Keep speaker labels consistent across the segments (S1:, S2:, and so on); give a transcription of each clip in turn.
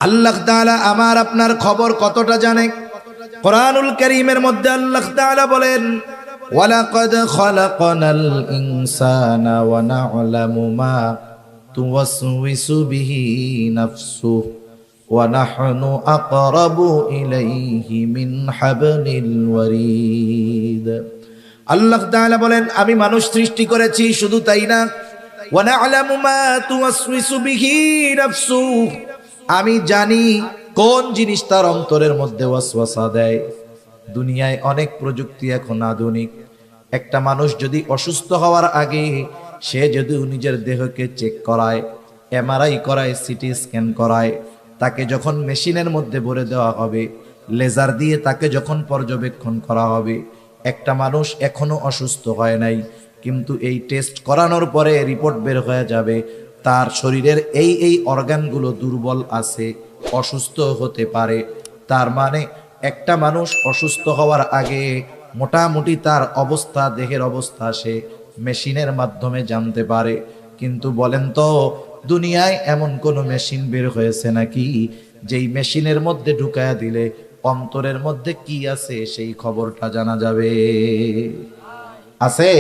S1: আল্লাহ তাআলা আমার আপনার খবর কতটা জানে? কোরআনুল কারীমের মধ্যে আল্লাহ তাআলা বলেন, ওয়ালাকাদ খালাকনাল ইনসানা ওয়া না'লামু মা তুওয়াসওয়িসু বিহি নাফসুহু ওয়া নাহনু আকরাবু ইলাইহি মিন হাবলিল ওয়ারিদ। আল্লাহ তাআলা বলেন, আমি মানুষ সৃষ্টি করেছি, শুধু তাই না, ওয়া না'লামু মা তুওয়াসওয়িসু বিহি নাফসুহু, আমি জানি কোন জিনিস তার অন্তরের মধ্যে ওয়াসওয়াসা দেয়। দুনিয়ায় অনেক প্রযুক্তি এখন আধুনিক। একটা মানুষ যদি অসুস্থ হওয়ার আগে সে যদি নিজের দেহকে চেক করায়, এমআরআই করায়, সিটি স্ক্যান করায়, তাকে যখন মেশিনের মধ্যে ভরে দেওয়া হবে, লেজার দিয়ে তাকে যখন পর্যবেক্ষণ করা হবে, একটা মানুষ এখনো অসুস্থ হয় নাই, কিন্তু এই টেস্ট করানোর পরে রিপোর্ট বের হয়ে যাবে তার শরীরের এই অর্গানগুলো দুর্বল আছে, অসুস্থ হতে পারে। তার মানে একটা মানুষ অসুস্থ হওয়ার আগে মোটামুটি তার অবস্থা, দেহের অবস্থা সে মেশিনের মাধ্যমে জানতে পারে। কিন্তু বলেন তো, দুনিয়ায় এমন কোনো মেশিন বের হয়েছে নাকি যেই মেশিনের মধ্যে ঢুকায়া দিলে অন্তরের মধ্যে কি আছে সেই খবরটা জানা যাবে? আছে?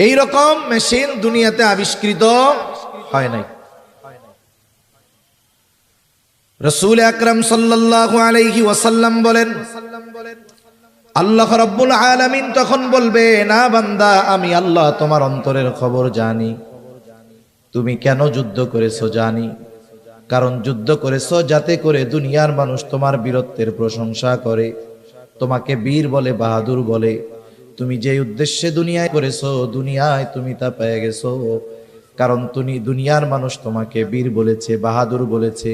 S1: এই রকম মেশিন দুনিয়াতে আবিষ্কৃত হয় নাই। রাসূল আকরাম সাল্লাল্লাহু আলাইহি ওয়াসাল্লাম বলেন, আল্লাহ রাব্বুল আলামিন তখন বলবে, না বান্দা, আমি আল্লাহ তোমার অন্তরের খবর জানি। তুমি কেন যুদ্ধ করেছো জানি। কারণ যুদ্ধ করেছো যাতে করে দুনিয়ার মানুষ তোমার বীরত্বের প্রশংসা করে, তোমাকে বীর বলে, বাহাদুর বলে। তুমি যে উদ্দেশ্যে দুনিয়ায় করেছো, দুনিয়ায় তুমি তা পেয়ে গেছো। কারণ তুমি দুনিয়ার মানুষ তোমাকে বীর বলেছে, বাহাদুর বলেছে।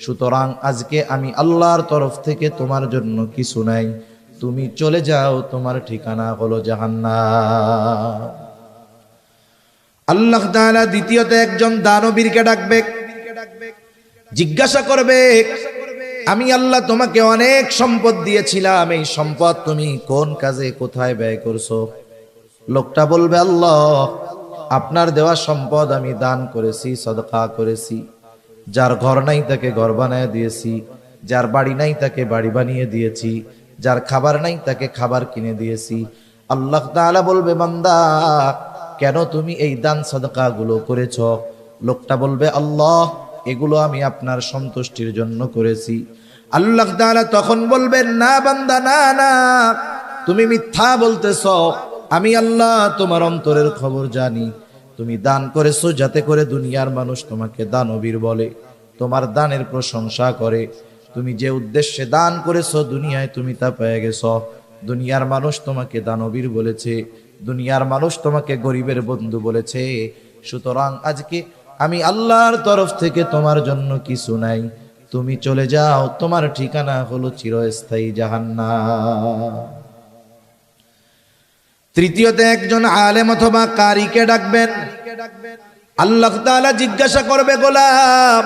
S1: সুতরাং আজকে আমি আল্লাহর তরফ থেকে তোমার জন্য কিছু নাই, তুমি চলে যাও, তোমার ঠিকানা হলো জাহান্নাম। আল্লাহ তাআলা দ্বিতীয়তে একজন দানবীরকে ডাকবে, জিজ্ঞাসা করবে, আমি আল্লাহ তোমাকে অনেক সম্পদ দিয়েছিলাম, এই সম্পদ তুমি কোন কাজে কোথায় ব্যয় করছো? লোকটা বলবে, আল্লাহ, আপনার দেওয়া সম্পদ আমি দান করেছি, সদকা করেছি। যার ঘর নাই তাকে ঘর বানিয়ে দিয়েছি, যার বাড়ি নাই তাকে বাড়ি বানিয়ে দিয়েছি, যার খাবার নাই তাকে খাবার কিনে দিয়েছি। আল্লাহ তাআলা বলবে, বান্দা, কেন তুমি এই দান সদকা গুলো করেছ? লোকটা বলবে, আল্লাহ, এগুলো আমি আপনার সন্তুষ্টির জন্য করেছি। আল্লাহ তাআলা তখন বলবেন, না বান্দা, না না, তুমি মিথ্যা বলতেছ। আমি আল্লাহ তোমার অন্তরের খবর জানি। তুমি দান করেছো যাতে করে দুনিয়ার মানুষ তোমাকে দানবীর বলে, তোমার দানের প্রশংসা করে। তুমি যে উদ্দেশ্যে দান করেছো দুনিয়ায় তুমি তা পেয়ে গেছো। দুনিয়ার মানুষ তোমাকে দানবীর বলেছে, দুনিয়ার মানুষ তোমাকে গরিবের বন্ধু বলেছে। সুতরাং আজকে আমি আল্লাহর তরফ থেকে তোমার জন্য কিছু নাই, তুমি চলে যাও, তোমার ঠিকানা হলো চিরস্থায়ী জাহান্নাম। তৃতীয়তে একজন আলেম অথবা কারীকে ডাকবেন। আল্লাহ তাআলা জিজ্ঞাসা করবে, গোলাম,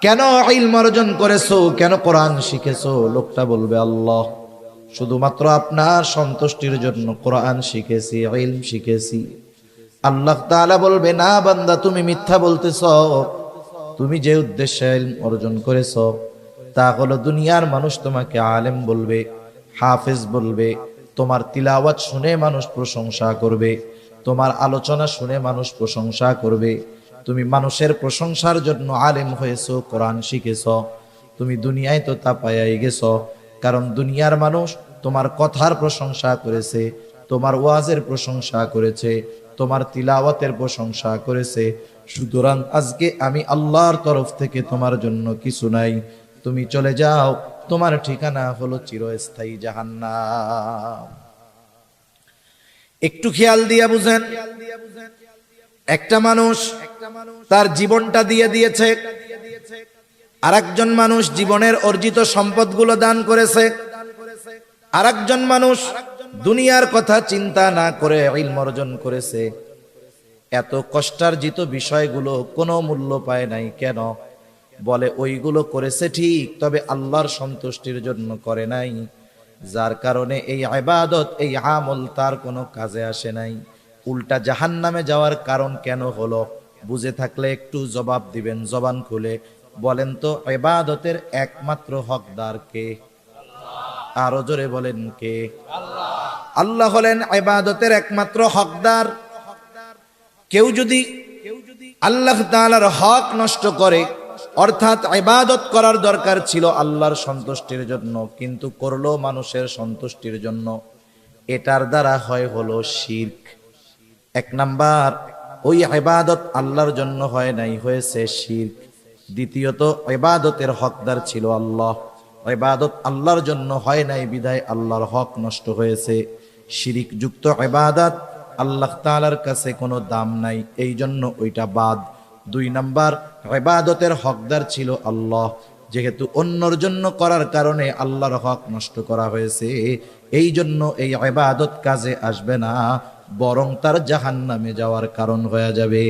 S1: কেন ইলম অর্জন করেছো, কেন কোরআন শিখেছো? লোকটা বলবে, আল্লাহ, শুধুমাত্র আপনার সন্তুষ্টির জন্য কোরআন শিখেছি, ইলম শিখেছি। আল্লাহ তাআলা বলবে, না বান্দা, তুমি মিথ্যা বলতেছ। তুমি যে উদ্দেশ্যে ইলম অর্জন করেছো তা হলো দুনিয়ার মানুষ তোমাকে আলেম বলবে, হাফেজ বলবে, তোমার তিলাওয়াত শুনে মানুষ প্রশংসা করবে, তোমার আলোচনা শুনে মানুষ প্রশংসা করবে। তুমি মানুষের প্রশংসার জন্য আলেম হয়েছো, কোরআন শিখেছো। তুমি দুনিয়ায় তো তা পাইয়াই গেছো, কারণ দুনিয়ার মানুষ তোমার কথার প্রশংসা করেছে, তোমার ওয়াজের প্রশংসা করেছে, তোমার তিলাওয়াতের প্রশংসা করেছে। সুতরাং আজকে আমি আল্লাহর তরফ থেকে তোমার জন্য কিছু নাই, তুমি চলে যাও, তোমার ঠিকানা হলো চিরস্থায়ী জাহান্নাম। একটু খেয়াল দিয়া বুঝেন, একটা মানুষ তার জীবনটা দিয়ে দিয়েছে, আরেকজন মানুষ জীবনের অর্জিত সম্পদগুলো দান করেছে, আরেকজন মানুষ দুনিয়ার কথা চিন্তা না করে ইলম অর্জন করেছে। এত কষ্টার্জিত বিষয়গুলো কোনো মূল্য পায় নাই। কেন? বলে ওইগুলো করেছে ঠিক, তবে আল্লাহর সন্তুষ্টির জন্য করে নাই, যার কারণে এই ইবাদত, এই আমল তার কোনো কাজে আসে নাই। উল্টা জাহান্নামে যাওয়ার কারণ কেন হলো? বুঝে থাকলে একটু জবাব দিবেন জবান খুলে। বলেন তো ইবাদতের একমাত্র হকদার কে? আরো জোরে বলেন কে? আল্লাহ হলেন ইবাদতের একমাত্র হকদার। কেউ যদি আল্লাহ তাআলার হক নষ্ট করে, অর্থাৎ ইবাদত করার দরকার ছিল আল্লাহর সন্তুষ্টির জন্য, কিন্তু করলো মানুষের সন্তুষ্টির জন্য, এটার দ্বারা হলো শিরক। এক নাম্বার, ওই ইবাদত আল্লাহর জন্য হয় নাই, হয়েছে শিরক। দ্বিতীয়ত, ইবাদতের হকদার ছিল আল্লাহ, ইবাদত আল্লাহর জন্য হয় নাই বিধায় আল্লাহর হক নষ্ট হয়েছে। শিরক যুক্ত ইবাদত আল্লাহ তাআলার কাছে কোনো দাম নাই, এই জন্য ওইটা বাদ। দুই নাম্বার, ইবাদতের হকদার ছিল আল্লাহ, যেহেতু অন্যর জন্য করার কারণে আল্লাহর হক নষ্ট করা হয়েছে, এই জন্য এই ইবাদত কাজে আসবে না, বরং তার জাহান্নামে যাওয়ার কারণ হয়ে যাবে।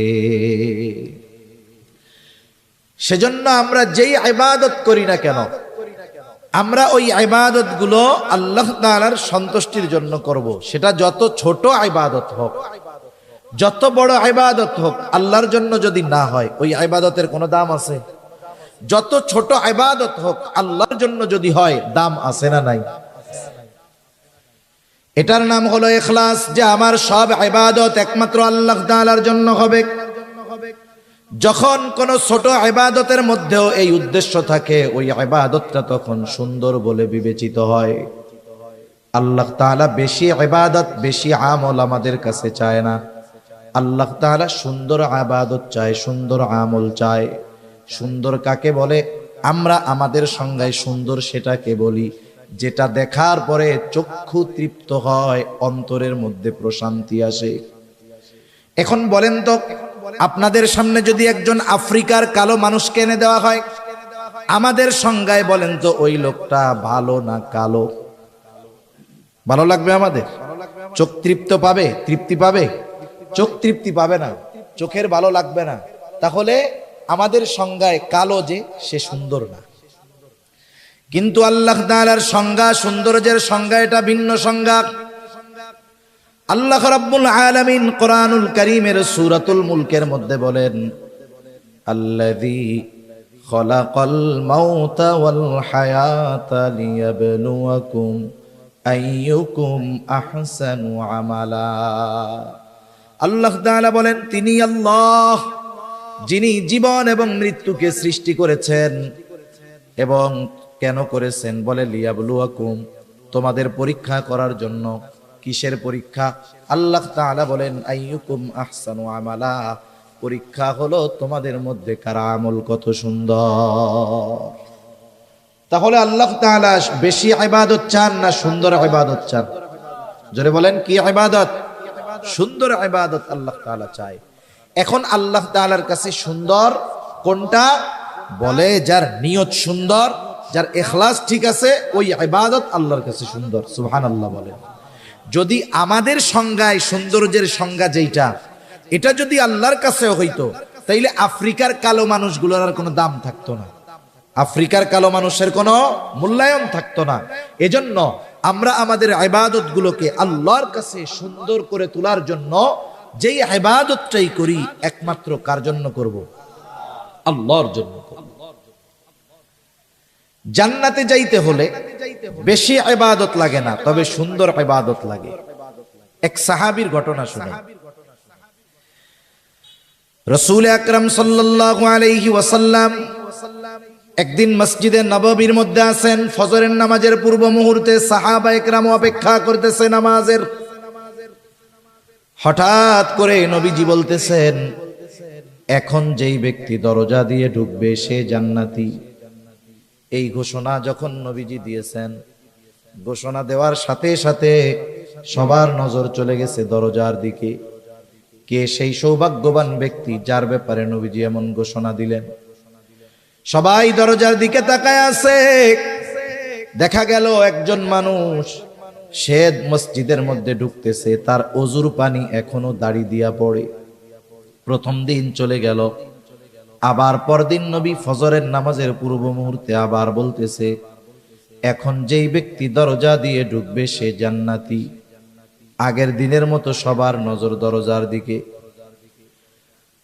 S1: সেজন্য আমরা যেই ইবাদত করি না কেন, আমরা ওই ইবাদত গুলো আল্লাহ তাআলার সন্তুষ্টির জন্য করব। সেটা যত ছোট ইবাদত হোক, যত বড় ইবাদত হোক, আল্লাহর জন্য যদি না হয় ওই ইবাদতের কোনো দাম আছে? যত ছোট ইবাদত হোক, আল্লাহর জন্য যদি হয়, দাম আছে না নাই? এটার নাম হলো ইখলাস, যে আমার সব ইবাদত একমাত্র আল্লাহ তাআলার জন্য হবে। যখন কোন ছোট ইবাদতের মধ্যেও এই উদ্দেশ্য থাকে, ওই ইবাদতটা তখন সুন্দর বলে বিবেচিত হয়। আল্লাহ তাআলা বেশি ইবাদত, বেশি আমল আমাদের কাছে চায় না। আল্লাহ তাআলা সুন্দর ইবাদত চায়, সুন্দর আমল চায়। সুন্দর কাকে বলে? আমরা আমাদের সংজ্ঞায় সুন্দর সেটাকে বলি যেটা দেখার পরে চক্ষু তৃপ্ত হয়, অন্তরের মধ্যে প্রশান্তি আসে। এখন বলেন তো, আপনাদের সামনে যদি একজন আফ্রিকার কালো মানুষকে এনে দেওয়া হয়, আমাদের সংজ্ঞায় বলেন তো ওই লোকটা ভালো না কালো? ভালো লাগবে আমাদের? চোখ তৃপ্ত পাবে? তৃপ্তি পাবে? চোখ তৃপ্তি পাবে না, চোখের ভালো লাগবে না। তাহলে আমাদের সংজ্ঞায় কালো যে, সে সুন্দর না। কিন্তু আল্লাহ তাআলার সংজ্ঞা, সৌন্দর্যের সংজ্ঞা এটা ভিন্ন সংজ্ঞা। আল্লাহ রাব্বুল আলামিন কোরআনুল কারীমের সূরাতুল মুলকের মধ্যে বলেন, আল্লাযী খালাকাল মাউতা ওয়াল হায়াতা লিয়াবলুয়াকুম আইয়ুকুম আহসানু আমালা। আল্লাহ তাআলা বলেন, তিনি আল্লাহ, যিনি জীবন এবং মৃত্যুকে সৃষ্টি করেছেন। এবং কেন করেছেন? বলে লিয়াবলুয়াকুম, তোমাদের পরীক্ষা করার জন্য। কিসের পরীক্ষা? আল্লাহ তাআলা বলেন আইয়ুকুম আহসানু আমালা, পরীক্ষা হলো তোমাদের মধ্যে কার আমল কত সুন্দর। তাহলে আল্লাহ তাআলা বেশি ইবাদত চান না সুন্দর ইবাদত চান? জোরে বলেন, কি ইবাদত? সুন্দর ইবাদত আল্লাহ তাআলা চায়। এখন আল্লাহ তাআলার কাছে সুন্দর কোনটা? বলে যার নিয়ত সুন্দর, যার ইখলাস ঠিক আছে, ওই ইবাদত আল্লাহর কাছে সুন্দর। সুবহানাল্লাহ বলেন। যদি আমাদের সংজ্ঞায় সৌন্দর্যের সংজ্ঞা যেটা, এটা যদি আল্লাহর কাছে হইতো, তাইলে আফ্রিকার কালো মানুষগুলোর আর কোনো দাম থাকতো না, আফ্রিকার কালো মানুষের কোনো মূল্যায়ন থাকতো না। এজন্য আমরা আমাদের ইবাদত গুলোকে আল্লাহর কাছে সুন্দর করে তোলার জন্য যেই ইবাদতটাই করি, একমাত্র কার জন্য করব? আল্লাহর জন্য করব। জান্নাতে যাইতে হলে বেশি ইবাদত লাগে না, তবে সুন্দর ইবাদত লাগে। এক সাহাবীর ঘটনা শুনে। রাসূল আকরাম সাল্লাল্লাহু আলাইহি ওয়াসাল্লাম একদিন মসজিদে নববীর মধ্যে আছেন, ফজরের নামাজের পূর্ব মুহূর্তে সাহাবা একরাম অপেক্ষা করতেছে নামাজের। হঠাৎ করে নবীজি বলতেছেন, এখন যেই ব্যক্তি দরজা দিয়ে ঢুকবে সে জান্নাতি। এই ঘোষণা যখন নবীজি দিয়েছেন, ঘোষণা দেওয়ার সাথে সাথে সবার নজর চলে গেছে দরজার দিকে। কে সেই সৌভাগ্যবান ব্যক্তি যার ব্যাপারে নবীজি এমন ঘোষণা দিলেন? সবাই দরজার দিকে তাকায় আছে। দেখা গেল একজন মানুষ, সে মসজিদের মধ্যে ঢুকতেছে, তার ওযুর পানি এখনো দাড়ি দিয়া পড়ে। প্রথম দিন চলে গেল, আবার পরদিন নবী ফজরের নামাজের পূর্ব মুহূর্তে আবার বলতেছে, এখন যেই ব্যক্তি দরজা দিয়ে ঢুকবে সে জান্নাতি। আগের দিনের মতো সবার নজর দরজার দিকে।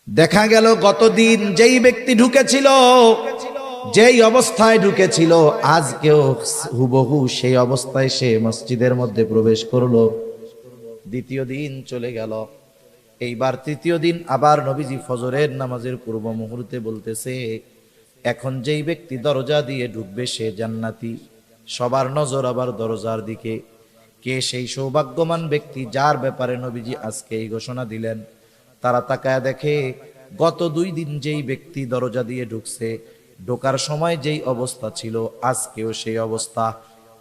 S1: দেখা গেল গতদিন যেই ব্যক্তি ঢুকেছিল, যেই অবস্থায় ঢুকেছিল, আজকেও হুবহু সেই অবস্থায় সে মসজিদের মধ্যে প্রবেশ করলো। দ্বিতীয় দিন চলে গেল, এইবার তৃতীয় দিন আবার নবীজি ফজরের নামাজের পূর্ব মুহূর্তে বলতেছে, এখন যেই ব্যক্তি দরজা দিয়ে ঢুকবে সে জান্নাতি। সবার নজর আবার দরজার দিকে। কে সেই সৌভাগ্যবান ব্যক্তি যার ব্যাপারে নবীজি আজকে এই ঘোষণা দিলেন? তারা তাকায় দেখে গত 2 দিন যেই ব্যক্তি দরজা দিয়ে ঢুকছে, ঢোকার সময় যেই অবস্থা ছিল আজকেও সেই অবস্থা।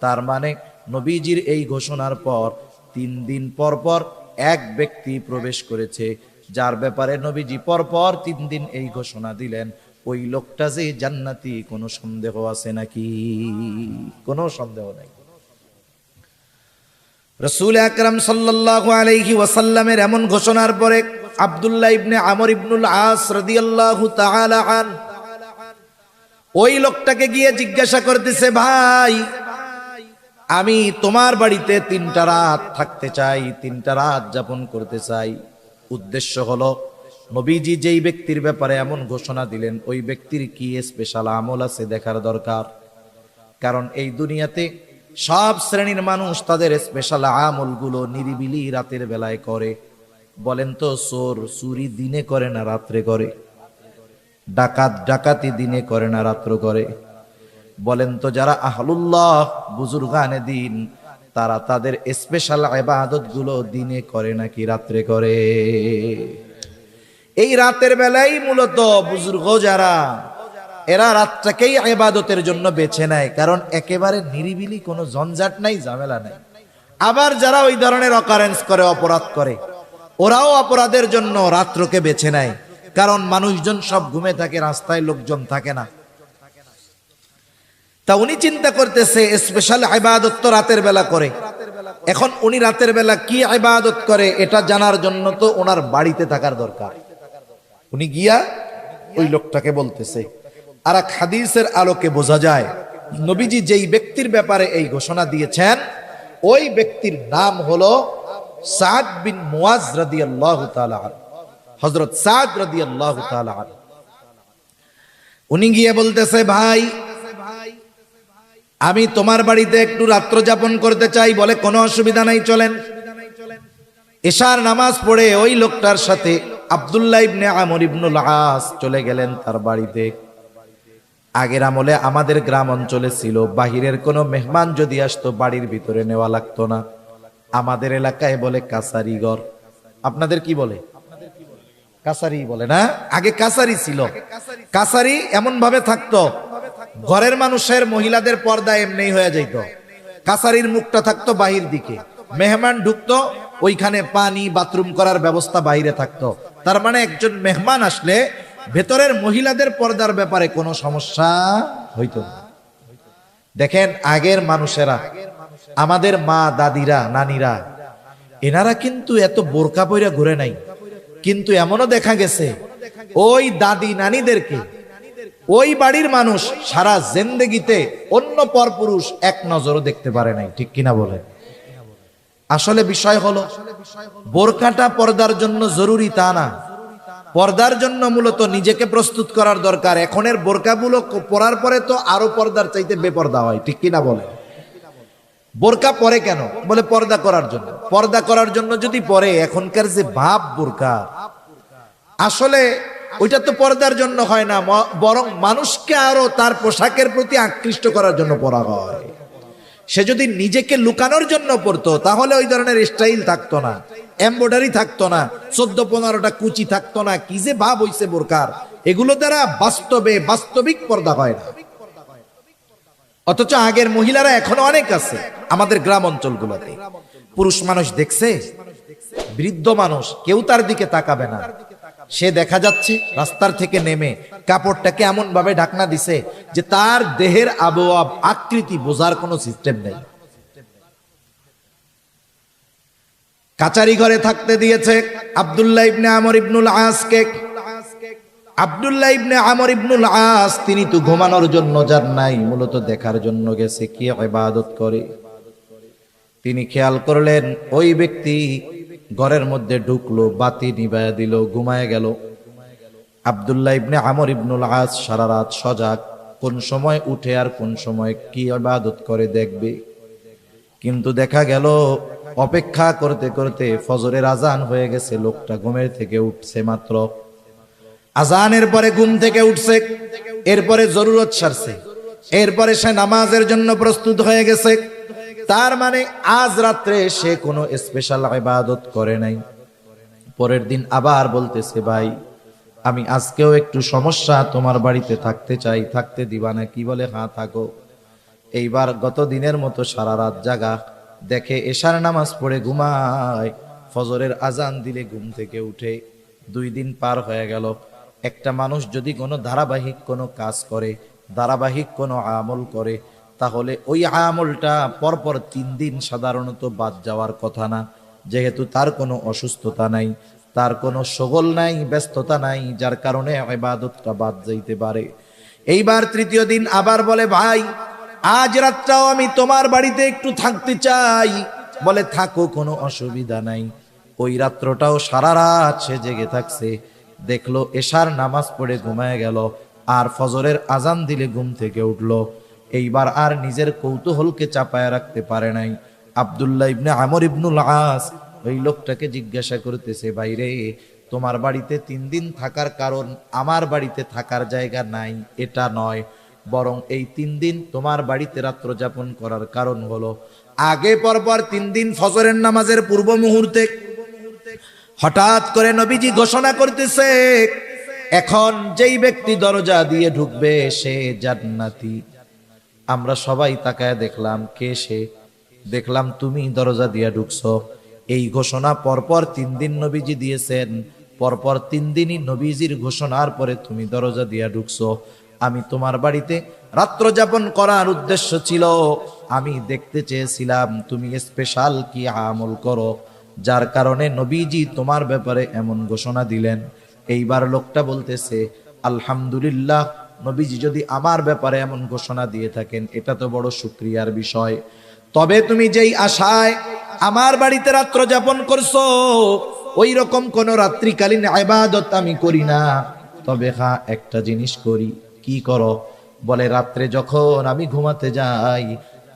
S1: তার মানে নবীজির এই ঘোষণার পর 3 দিন পর পর এক ব্যক্তি প্রবেশ করেছে, যার ব্যাপারে নবীজি পরপর 3 দিন এই ঘোষণা দিলেন। ওই লোকটা যে জান্নাতি, কোনো সন্দেহ আছে নাকি? কোনো সন্দেহ নাই। রাসূল আকরাম সাল্লাল্লাহু আলাইহি ওয়াসাল্লামের এমন ঘোষণার পরে আব্দুল্লাহ ইবনে আমর ইবনুল আস রাদিয়াল্লাহু তাআলা আন ওই লোকটাকে গিয়ে জিজ্ঞাসা করতেছে, ভাই আমি তোমার বাড়িতে 3টা রাত থাকতে চাই, 3টা রাত যাপন করতে চাই। উদ্দেশ্য হলো নবীজি যেই ব্যক্তির ব্যাপারে এমন ঘোষণা দিলেন ওই ব্যক্তির কি স্পেশাল আমল আছে দেখার দরকার। কারণ এই দুনিয়াতে সব শ্রেণীর মানুষ তাদের স্পেশাল আমলগুলো নিরিবিলি রাতের বেলায় করে। বলেন তো, চোর চুরি দিনে করে না রাত্রে করে? ডাকাত ডাকাতি দিনে করে না রাত্র করে? বলেন তো, যারা আহলুল্লাহ বুজুর্গানে দিন তারা তাদের স্পেশাল ইবাদত গুলো দিনে করে নাকি রাত্রে করে? এই রাতের বেলায় মূলত বুজুর্গ যারা, এরা রাতটাকেই ইবাদতের জন্য বেছে নেয়, কারণ একেবারে নিরিবিলি, কোনো ঝঞ্ঝাট নাই, ঝামেলা নাই। আবার যারা ওই ধরনের অকারেন্স করে, অপরাধ করে, ওরাও অপরাধের জন্য রাত্রকে বেছে নেয়, কারণ মানুষজন সব ঘুমে থাকে, রাস্তায় লোকজন থাকে না। তা উনি চিন্তা করতেছে স্পেশাল ইবাদত তো রাতের বেলা করে। এখন উনি রাতের বেলা কি ইবাদত করে এটা জানার জন্য তো ওনার বাড়িতে থাকার দরকার। উনি গিয়া ওই লোকটাকে বলতেছে। আর এক হাদিসের আলোকে বোঝা যায় নবীজি যেই ব্যক্তির ব্যাপারে এই ঘোষণা দিয়েছেন ওই ব্যক্তির নাম হলো সাদ বিন মুআজ রাদিয়াল্লাহু তাআলা আনহু, হযরত সাদ রাদিয়াল্লাহু তাআলা আনহু। উনি গিয়ে বলতেছে, ভাই আমি তোমার বাড়িতে একটু রাত্র যাপন করতে চাই। বলে, কোনো অসুবিধা নাই, চলেন। এশার নামাজ পড়ে ওই লোকটার সাথে আব্দুল্লাহ ইবনে আমর ইবনুল আস চলে গেলেন তার বাড়িতে। আগের আমলে আমাদের গ্রাম অঞ্চলে ছিল বাহিরের কোনো মেহমান যদি আসতো বাড়ির ভিতরে নেওয়া লাগতো না। আমাদের এলাকায় বলে কাছারি ঘর। আপনাদের কি বলে? কাছারি বলে না? আগে কাছারি ছিল। কাছারি এমন ভাবে থাকতো, ঘরের মানুষের মহিলাদের পর্দা এমনি হয়ে যাইত। কাছারির মুখটা থাকতো বাহির দিকে, মেহমান ঢুকতো, ওইখানে পানি বাথরুম করার ব্যবস্থা বাইরে থাকতো। তার মানে একজন মেহমান আসলে ভেতরের মহিলাদের পর্দার ব্যাপারে কোনো সমস্যা হইতো না। দেখেন আগের মানুষেরা, আমাদের মা দাদিরা নানিরা, এনারা কিন্তু এত বোরকা পইরা ঘুরে নাই। কিন্তু এমনও দেখা গেছে ওই দাদি নানিদেরকে ওই বাড়ির মানুষ সারা জিন্দেগিতে অন্য পরপুরুষ এক নজরও দেখতে পারে নাই। ঠিক কিনা বলে? আসলে বিষয় হলো বোরকাটা পর্দার জন্য জরুরি তা না, পর্দার জন্য মূলত নিজেকে প্রস্তুত করার দরকার। এখনের বোরকাগুলো পরার পরে তো আরো পর্দার চাইতে বেপর্দা হয়। ঠিক কিনা বলে? বোরকা পরে কেন? বলে পর্দা করার জন্য। পর্দা করার জন্য যদি পরে, এখনকার যে ভাব বোরকা, আসলে ওইটা তো পর্দার জন্য হয় না, বরং মানুষকে আরো তার পোশাকের প্রতি আকৃষ্ট করার জন্য পরা হয়। সে যদি নিজেকে লুকানোর জন্য পরতো তাহলে ওই ধরনের স্টাইল থাকতো না, এমব্রয়ডারি থাকতো না, 14-15টা কুচি থাকতো না। কি যে ভাব হইছে বোরকার, এগুলো দ্বারা বাস্তবিক পর্দা হয় না। অথচ আগের মহিলারা এখনো অনেক আছে আমাদের গ্রাম অঞ্চলগুলোতে। পুরুষ মানুষ দেখছে, বৃদ্ধ মানুষ, কেউ তার দিকে তাকাবে না। সে দেখা যাচ্ছে রাস্তার থেকে নেমে কাপড়টাকে এমন ভাবে ঢাকনা দিছে যে তার দেহের আবহাওয়া আকৃতি বোঝার কোনো সিস্টেম নেই। কাচারি ঘরে থাকতে দিয়েছে আব্দুল্লাহ ইবনে আমর ইবনুল আসকে। আব্দুল্লাহ ইবনে আমর ইবনুল আস তিনি তো ঘুমানোর জন্য যান নাই, মূলত দেখার জন্য গেছে কি ইবাদত করে। তিনি খেয়াল করলেন ওই ব্যক্তি ঘরের মধ্যে ঢুকলো, বাতি নিভায়া দিল, ঘুমায় গেল। আব্দুল্লাহ ইবনে আমর ইবনুল আস সারা রাত সজাগ, কোন সময় উঠে আর কোন সময় কি ইবাদত করে দেখবে। কিন্তু দেখা গেল অপেক্ষা করতে করতে ফজরের আজান হয়ে গেছে, লোকটা ঘুমের থেকে উঠছে মাত্র। আজানের পরে ঘুম থেকে উঠছে, এরপরে জরুরত সারছে, এরপরে সে নামাজের জন্য প্রস্তুত হয়ে গেছে। তার মানে আজ রাত্রে সে কোনো স্পেশাল ইবাদত করে নাই। পরের দিন আবার বলতেছে, ভাই আমি আজকেও একটু সমস্যা, তোমার বাড়িতে থাকতে চাই, থাকতে দিবা না? কি বলে, হ্যাঁ থাকো। এইবার গত দিনের মতো সারা রাত জাগা, দেখে এশার নামাজ পড়ে ঘুমায়, ফজরের আজান দিলে ঘুম থেকে উঠে। 2 দিন পার হয়ে গেল। একটা মানুষ যদি কোনো ধারাবাহিক কোনো কাজ করে, ধারাবাহিক কোনো আমল করে, তাহলে ওই আমলটা পরপর 3 দিন সাধারণত বাদ যাওয়ার কথা না, যেহেতু তার কোনো অসুস্থতা নাই, তার কোনো শগল নাই, ব্যস্ততা নাই, যার কারণে ইবাদতটা বাদ যাইতে পারে। এইবার 3য় দিন আবার বলে, ভাই আজ রাতটাও আমি তোমার বাড়িতে একটু থাকতে চাই। বলে থাকো, কোনো অসুবিধা নাই। ওই রাত্রটাও সারা রাত সে জেগে থাকছে। দেখলো এশার নামাজ পড়ে ঘুমায় গেল, আর ফজরের আজান দিলে ঘুম থেকে উঠলো। এইবার আর নিজের কৌতূহলকে চাপায় রাখতে পারে নাই। আব্দুল্লাহ ইবনে আমর ইবনুল আস ওই লোকটাকে জিজ্ঞাসা করতেছে, ভাইরে তোমার বাড়িতে 3 দিন থাকার কারণ আমার বাড়িতে থাকার জায়গা নাই এটা নয়, বরং এই 3 দিন তোমার বাড়িতে রাত্র যাপন করার কারণ হলো আগে পরপর 3 দিন ফজরের নামাজের পূর্ব মুহূর্তে হঠাৎ করে নবীজি ঘোষণা করতেছে, এখন যেই ব্যক্তি দরজা দিয়ে ঢুকবে সে জান্নাতি। আমরা সবাই তাকায় দেখলাম, কে সে? দেখলাম তুমি দরজা দিয়ে ঢুকছো। এই ঘোষণা পরপর 3 দিন নবীজি দিয়েছেন, পরপর 3 দিনই নবীজির ঘোষণার পরে তুমি দরজা দিয়ে ঢুকছো। আমি তোমার বাড়িতে রাত্র যাপন করার উদ্দেশ্য ছিল, আমি দেখতে চেয়েছিলাম তুমি স্পেশাল কি আমল করো, যার কারণে নবীজি তোমার ব্যাপারে এমন ঘোষণা দিলেন। এইবার লোকটা বলতেছে, আলহামদুলিল্লাহ, নবীজি যদি আমার ব্যাপারে এমন ঘোষণা দিয়ে থাকেন এটা তো বড় শুকরিয়ার বিষয়। তবে তুমি যেই আশায় আমার বাড়িতে রাত্র যাপন করছো, ওই রকম কোন রাত্রিকালীন ইবাদত আমি করি না। তবে হ্যাঁ একটা জিনিস করি। কি করো? বলে রাত্রে যখন আমি ঘুমাতে যাই,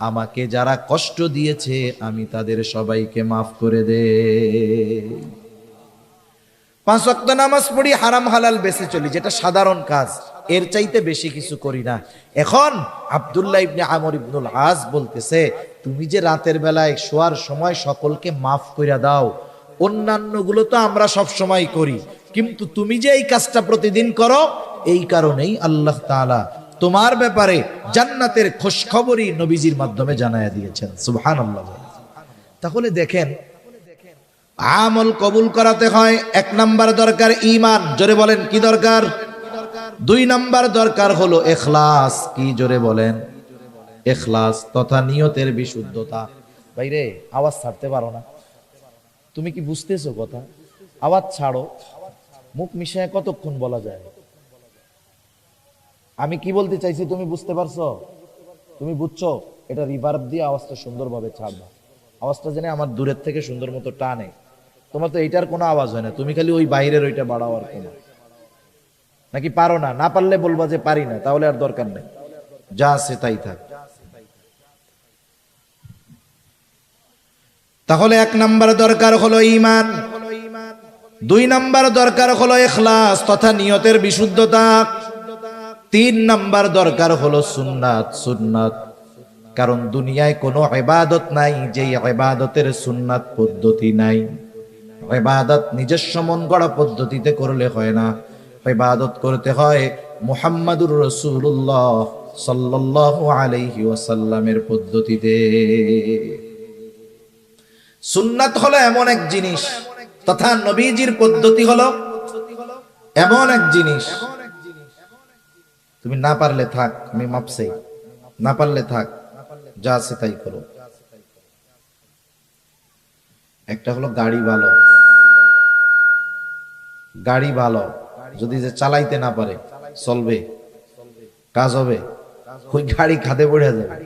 S1: আমাকে যারা কষ্ট দিয়েছে আমি তাদের সবাইকে মাফ করে দে। 5 ওয়াক্ত নামাজ পড়ি, হারাম হালাল বেঁচে চলি, যেটা সাধারণ কাজ, এর চাইতে বেশি কিছু করি না। এখন আব্দুল্লাহ ইবনে আমর ইবনুল আস বলতেছে, তুমি যে রাতের বেলায় শোয়ার সময় সকলকে মাফ কইরা দাও, অন্যান্য গুলো তো আমরা সব সময় করি, কিন্তু তুমি যে এই কাজটা প্রতিদিন করো, এই কারণেই আল্লাহ তাআলা তোমার ব্যাপারে জান্নাতের খোঁজখবরই নবীজির মাধ্যমে জানায়া দিয়েছেন। সুবহানাল্লাহ। তাহলে দেখেন, আমল কবুল করাতে হয় 1 নাম্বার দরকার ঈমান। জোরে বলেন কি দরকার? 2 নাম্বার দরকার হলো ইখলাস। কি জোরে বলেন? ইখলাস তথা নিয়তের বিশুদ্ধতা। ভাইরে আওয়াজ ছাড়তে পারো না? তুমি কি বুঝতেছো কথা? আওয়াজ ছাড়ো। মুখ মিশায় কতক্ষণ বলা যায়? আমি কি বলতে চাইছি তুমি বুঝতে পারছো? তুমি বুঝছো? এটা রিভার্ব দিয়ে আওয়াজটা সুন্দরভাবে ছাড়বা। আওয়াজটা যেন আমার দূরের থেকে সুন্দর মতো টানে। তোমার তো এইটার কোনো আওয়াজ হয় না, তুমি খালি ওই বাইরের ওইটা বাড়াও আর কোনো। নাকি পারো না? না পারলে বলবা যে পারি না, তাহলে আর দরকার নেই, যা আছে তাই থাক। তাহলে 1 নাম্বার দরকার হলো ঈমান, 2 নাম্বার দরকার হলো ইখলাস তথা নিয়তের বিশুদ্ধতা, 3 নাম্বার দরকার হলো সুন্নাত। সুন্নাত কারণ দুনিয়ায় কোনো ইবাদত নাই যেই ইবাদতের সুন্নাত পদ্ধতি নাই। ইবাদত নিজস্ব মন গড়া পদ্ধতিতে করলে হয় না, ইবাদত করতে হয় মুহাম্মাদুর রাসূলুল্লাহ সাল্লাল্লাহু আলাইহি ওয়াসাল্লামের পদ্ধতিতে। সুন্নাত হলো এমন এক জিনিস, তথা নবীজির পদ্ধতি হলো এমন এক জিনিস, তুমি না পারলে থাক, আমি মাপ চাই, না পারলে থাক, যা আছে তাই করো। একটা হলো গাড়ি ভালো, গাড়ি ভালো যদি যে চালাইতে না পারে, চলবে, কাজ হবে, ওই গাড়ি খাদে পড়ে যাবে।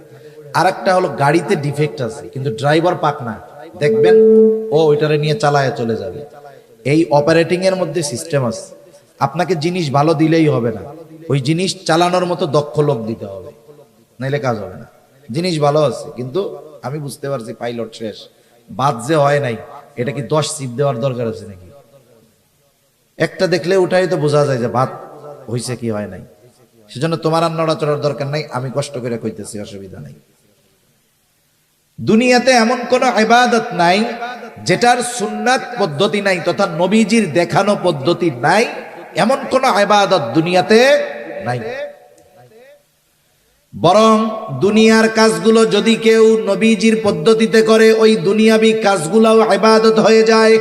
S1: আর একটা হলো গাড়িতে ডিফেক্ট আছে কিন্তু ড্রাইভার পাক না, দেখবেন ও ওইটারে নিয়ে চালায় চলে যাবে। এই অপারেটিং এর মধ্যে সিস্টেম আছে। আপনাকে জিনিস ভালো দিলেই হবে না, ওই জিনিস চালানোর মতো দক্ষ লোক দিতে হবে, নাইলে কাজ হবে না। জিনিস ভালো আছে কিন্তু আমি বুঝতে পারছি পাইলট শেষ, বাদ যে হয় নাই, এটা কি 10 সিপ দেওয়ার দরকার আছে নাকি? একটা দেখলে ওটাই তো বোঝা যায় যে ভাত হইছে কি হয় নাই। সেজন্য তোমার আর নড়াচড়ার দরকার নাই, আমি কষ্ট করে কইতেছি, অসুবিধা নাই। দুনিয়াতে এমন কোন ইবাদত নাই যেটার সুন্নাত পদ্ধতি নাই, তথা নবীজির দেখানো পদ্ধতি নাই, এমন কোন ইবাদত দুনিয়াতে নাই। বরং দুনিয়ার কাজগুলো যদি কেউ নবীজির পদ্ধতিতে করে, ওই দুনিয়াবি কাজগুলোও ইবাদত হয়ে যায়।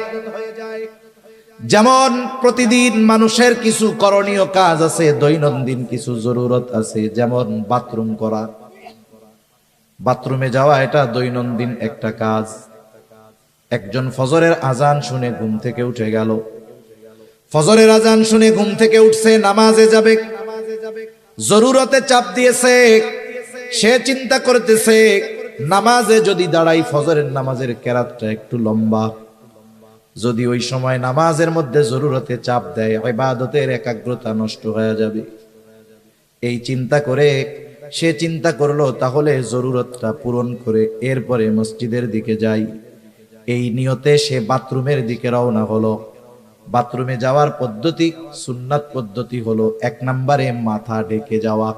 S1: যেমন প্রতিদিন মানুষের কিছু করণীয় কাজ আছে, দৈনন্দিন কিছু জরুরত আছে, যেমন বাথরুম করা, বাথরুমে যাওয়া, এটা দৈনন্দিন একটা কাজ। একজন ফজরের আজান শুনে ঘুম থেকে উঠে গেল, ফজরের আজান শুনে ঘুম থেকে উঠছে, নামাজে যাবে, জরুরতে চাপ দিয়েছে, সে চিন্তা করতেছে নামাজে যদি দাঁড়াই, ফজরের নামাজের কেরাতটা একটু লম্বা, যদি ওই সময় নামাজের মধ্যে জরুরতে চাপ দেয়, ইবাদতের একাগ্রতা নষ্ট হয়ে যাবে। এই চিন্তা করে সে চিন্তা করলো তাহলে জরুরতটা পূরণ করে এরপরে মসজিদের দিকে যাই। এই নিয়তে সে বাথরুমের দিকে রওনা হলো। বাথরুমে যাওয়ার পদ্ধতি, সুন্নাত পদ্ধতি হলো 1 নম্বরে মাথা ঢেকে যাওয়া।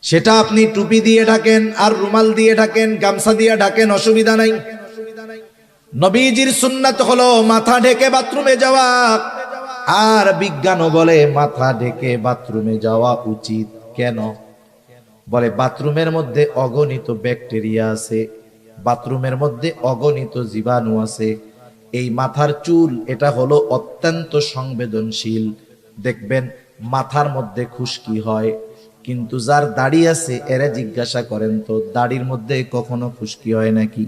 S1: সেটা আপনি টুপি দিয়ে ঢাকেন, আর রুমাল দিয়ে ঢাকেন, গামছা দিয়ে ঢাকেন, অসুবিধা নাই। নবীজির সুন্নাত হলো মাথা ঢেকে বাথরুমে যাওয়া। আর বিজ্ঞানও বলে মাথা ঢেকে বাথরুমে যাওয়া উচিত। কেন? বলে বাথরুমের মধ্যে অগণিত ব্যাকটেরিয়া আছে, বাথরুমের মধ্যে অগণিত জীবাণু আছে। এই মাথার চুল, এটা হলো অত্যন্ত সংবেদনশীল। দেখবেন মাথার মধ্যে খুশকি হয়, কিন্তু যার দাড়ি আছে এরা জিজ্ঞাসা করেন তো দাড়ির মধ্যে কখনো খুশকি হয় নাকি?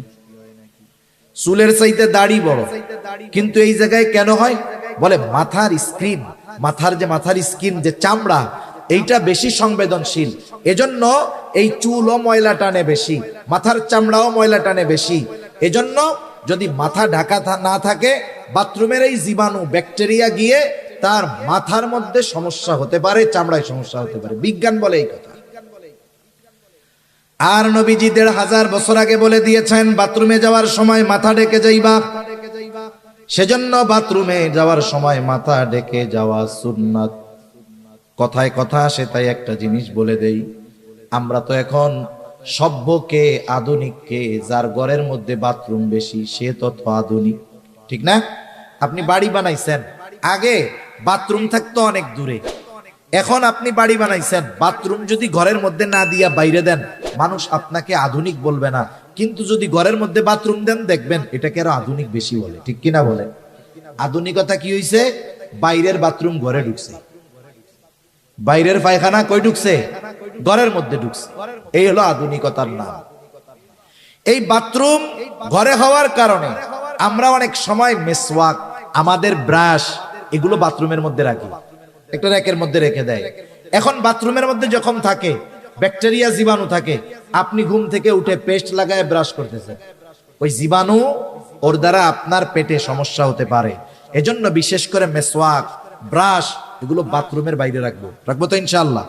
S1: চুলের চাইতে দাড়ি বড়, কিন্তু এই জায়গায় কেন হয়? বলে মাথার স্কিন, মাথার স্কিন যে চামড়া, এইটা বেশি সংবেদনশীল, এজন্য এই চুলও ময়লা টানে বেশি, মাথার চামড়াও ময়লা টানে বেশি। এজন্য যদি মাথা ঢাকা না থাকে, বাথরুমের এই জীবাণু ব্যাকটেরিয়া গিয়ে তার মাথার মধ্যে সমস্যা হতে পারে, চামড়ায় সমস্যা হতে পারে। বিজ্ঞান বলে এই কথা। আর নবীজি 1500 বছর আগে বলে দিয়েছেন বাথরুমে যাওয়ার সময় মাথা ঢেকে যাইবা। সেজন্য বাথরুমে যাওয়ার সময় মাথা ঢেকে যাওয়া সুন্নাত। কথায় কথা আসে তাই একটা জিনিস বলে দেই, আমরা তো এখন সভ্যকে আধুনিককে, যার ঘরের মধ্যে বাথরুম বেশি সে তত আধুনিক, ঠিক না? আপনি বাড়ি বানাইছেন, আগে বাথরুম থাকতো অনেক দূরে, এখন আপনি বাড়ি বানাইছেন, বাথরুম যদি ঘরের মধ্যে না দিয়া বাইরে দেন, মানুষ আপনাকে আধুনিক বলবে না। কিন্তু যদি ঘরের মধ্যে বাথরুম দেন, দেখবেন এটাকে আরো আধুনিক বেশি বলে, ঠিক কিনা বলেন? আধুনিকতা কি হইছে? বাইরের বাথরুম ঘরে ঢুকছে, বাইরের পায়খানা কই ঢুকছে? ঘরের মধ্যে ঢুকছে। এই হলো আধুনিকতার নাম। এই বাথরুম ঘরে হওয়ার কারণে আমরা অনেক সময় মেসওয়াক, আমাদের ব্রাশ, এগুলো বাথরুমের মধ্যে রাখি, একটা র্যাকের মধ্যে রেখে দেয়। এখন বাথরুমের মধ্যে যখন থাকে ব্যাকটেরিয়া, জীবাণু থাকে, আপনি ঘুম থেকে উঠে পেস্ট লাগায় ব্রাশ করতেছেন, ওই জীবাণু ওর দ্বারা আপনার পেটে সমস্যা হতে পারে। এজন্য বিশেষ করে মেসওয়াক, ব্রাশ, এগুলো বাথরুমের বাইরে রাখবো তো ইনশাআল্লাহ।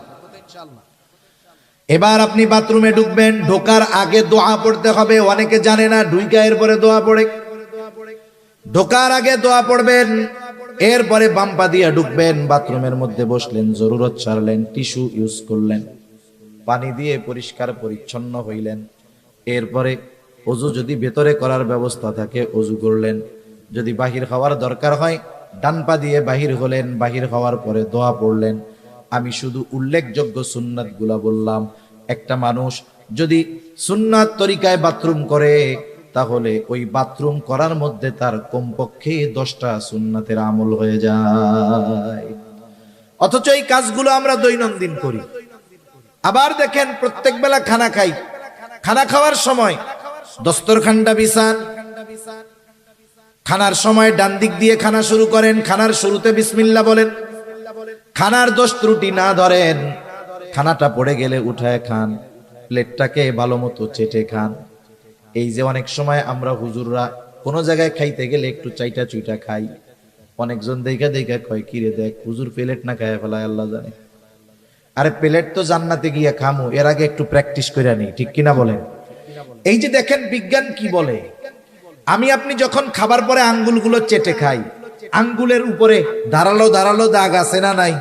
S1: এবার আপনি বাথরুমে ঢুকবেন, ঢোকার আগে দোয়া পড়তে হবে। অনেকে জানে না, ঢুইকা এরপরে দোয়া পড়ে। ঢোকার আগে দোয়া পড়বেন, এরপরে বাম পা দিয়ে ঢুকবেন, বাথরুমের মধ্যে বসলেন, জরুরত সারলেন, টিস্যু ইউজ করলেন, পানি দিয়ে পরিষ্কার পরিচ্ছন্ন হইলেন। এরপরে ওযু যদি ভেতরে করার ব্যবস্থা থাকে ওযু করলেন, যদি বাহির হওয়ার দরকার হয় ডান পা দিয়ে বাহির হলেন, বাহির হওয়ার পরে দোয়া পড়লেন। আমি শুধু উল্লেখযোগ্য সুন্নাত গুলা বললাম। একটা মানুষ যদি সুন্নাত তরিকায় বাথরুম করে, তাহলে ওই বাথরুম করার মধ্যে তার কমপক্ষে 10টা সুন্নাতের আমল হয়ে যায়। অথচ এই কাজগুলো আমরা দৈনন্দিন করি। আবার দেখেন, প্রত্যেক বেলা খানা খাই, খানা খাওয়ার সময় দস্তরখানটা বিছান, খানার সময় ডান দিক দিয়ে খানা শুরু করেন, খানার শুরুতে বিসমিল্লাহ বলেন, খানার দোষ ত্রুটি না ধরেন, খানাটা পড়ে গেলে উঠায় খান, প্লেটটাকে ভালো মতো চেটে খান। এই যে অনেক সময় আমরা হুজুররা কোনো জায়গায় খাইতে গেলে একটু চাইটা চুইটা খাই, অনেকজন দেখা দেখা কয় কিরে দেখ হুজুর প্লেট না খায় ফেলায় আল্লাহ জানে। আরে প্লেট তো জান্নাতে গিয়া খামু, এর আগে একটু প্র্যাকটিস করে নি, ঠিক কিনা বলেন? এই যে দেখেন বিজ্ঞান কি বলে, আমি আপনি যখন খাবার পরে আঙ্গুলগুলো চেটে খাই, আঙ্গুলের উপরে ধারালো ধারালো দাগ আছে না নাই?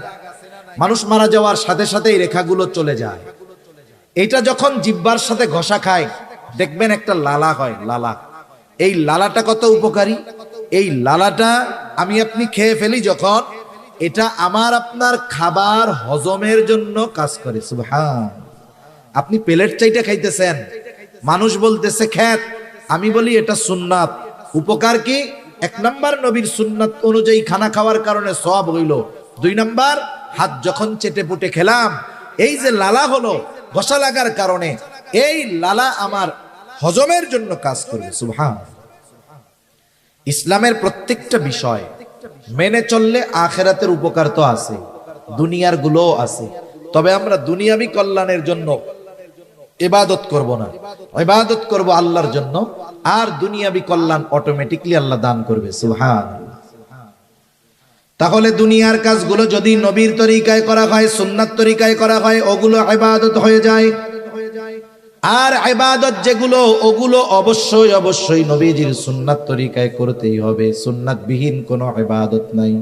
S1: মানুষ মারা যাওয়ার সাথে সাথে এই রেখাগুলো চলে যায়। এটা যখন জিহ্বার সাথে ঘষা খায় দেখবেন একটা লালা হয়, লালা। এই লালাটা কত উপকারী! এই লালাটা আমি আপনি খেয়ে ফেলি যখন, এটা আমার আপনার খাবার হজমের জন্য কাজ করে। সুবহান। আপনি প্লেট চাইটা খাইতেছেন, মানুষ বলতেছে খ্যাত, আমি বলি এটা সুন্নাত। উপকার কি? 1 নাম্বার নবীর সুন্নাত অনুযায়ী খানা খাওয়ার কারণে সওয়াব হইল। 2 নাম্বার, হাত যখন চেটে পুটে খেলাম, এই যে লালা হলো ঘষা লাগার কারণে, এই লালা আমার হজমের জন্য কাজ করবে। সুবহান। ইসলামের প্রত্যেকটা বিষয় মেনে চললে আখিরাতের উপকার তো আছে, দুনিয়ার গুলোও আছে। তবে আমরা দুনিয়াবি কল্যাণের জন্য ইবাদত করব না, ইবাদত করব আল্লাহর জন্য, আর দুনিয়াবি কল্যাণ অটোমেটিকলি আল্লাহ দান করবে। সুবহানাল্লাহ। তাহলে দুনিয়ার কাজগুলো যদি নবীর তরিকায় করা হয়, সুন্নাত তরিকায় করা হয়, ওগুলো ইবাদত হয়ে যায়। আর ইবাদত যেগুলো, ওগুলো অবশ্যই অবশ্যই নবীজির সুন্নাত তরিকায় করতেই হবে। সুন্নাত বিহীন কোনো ইবাদত নাই।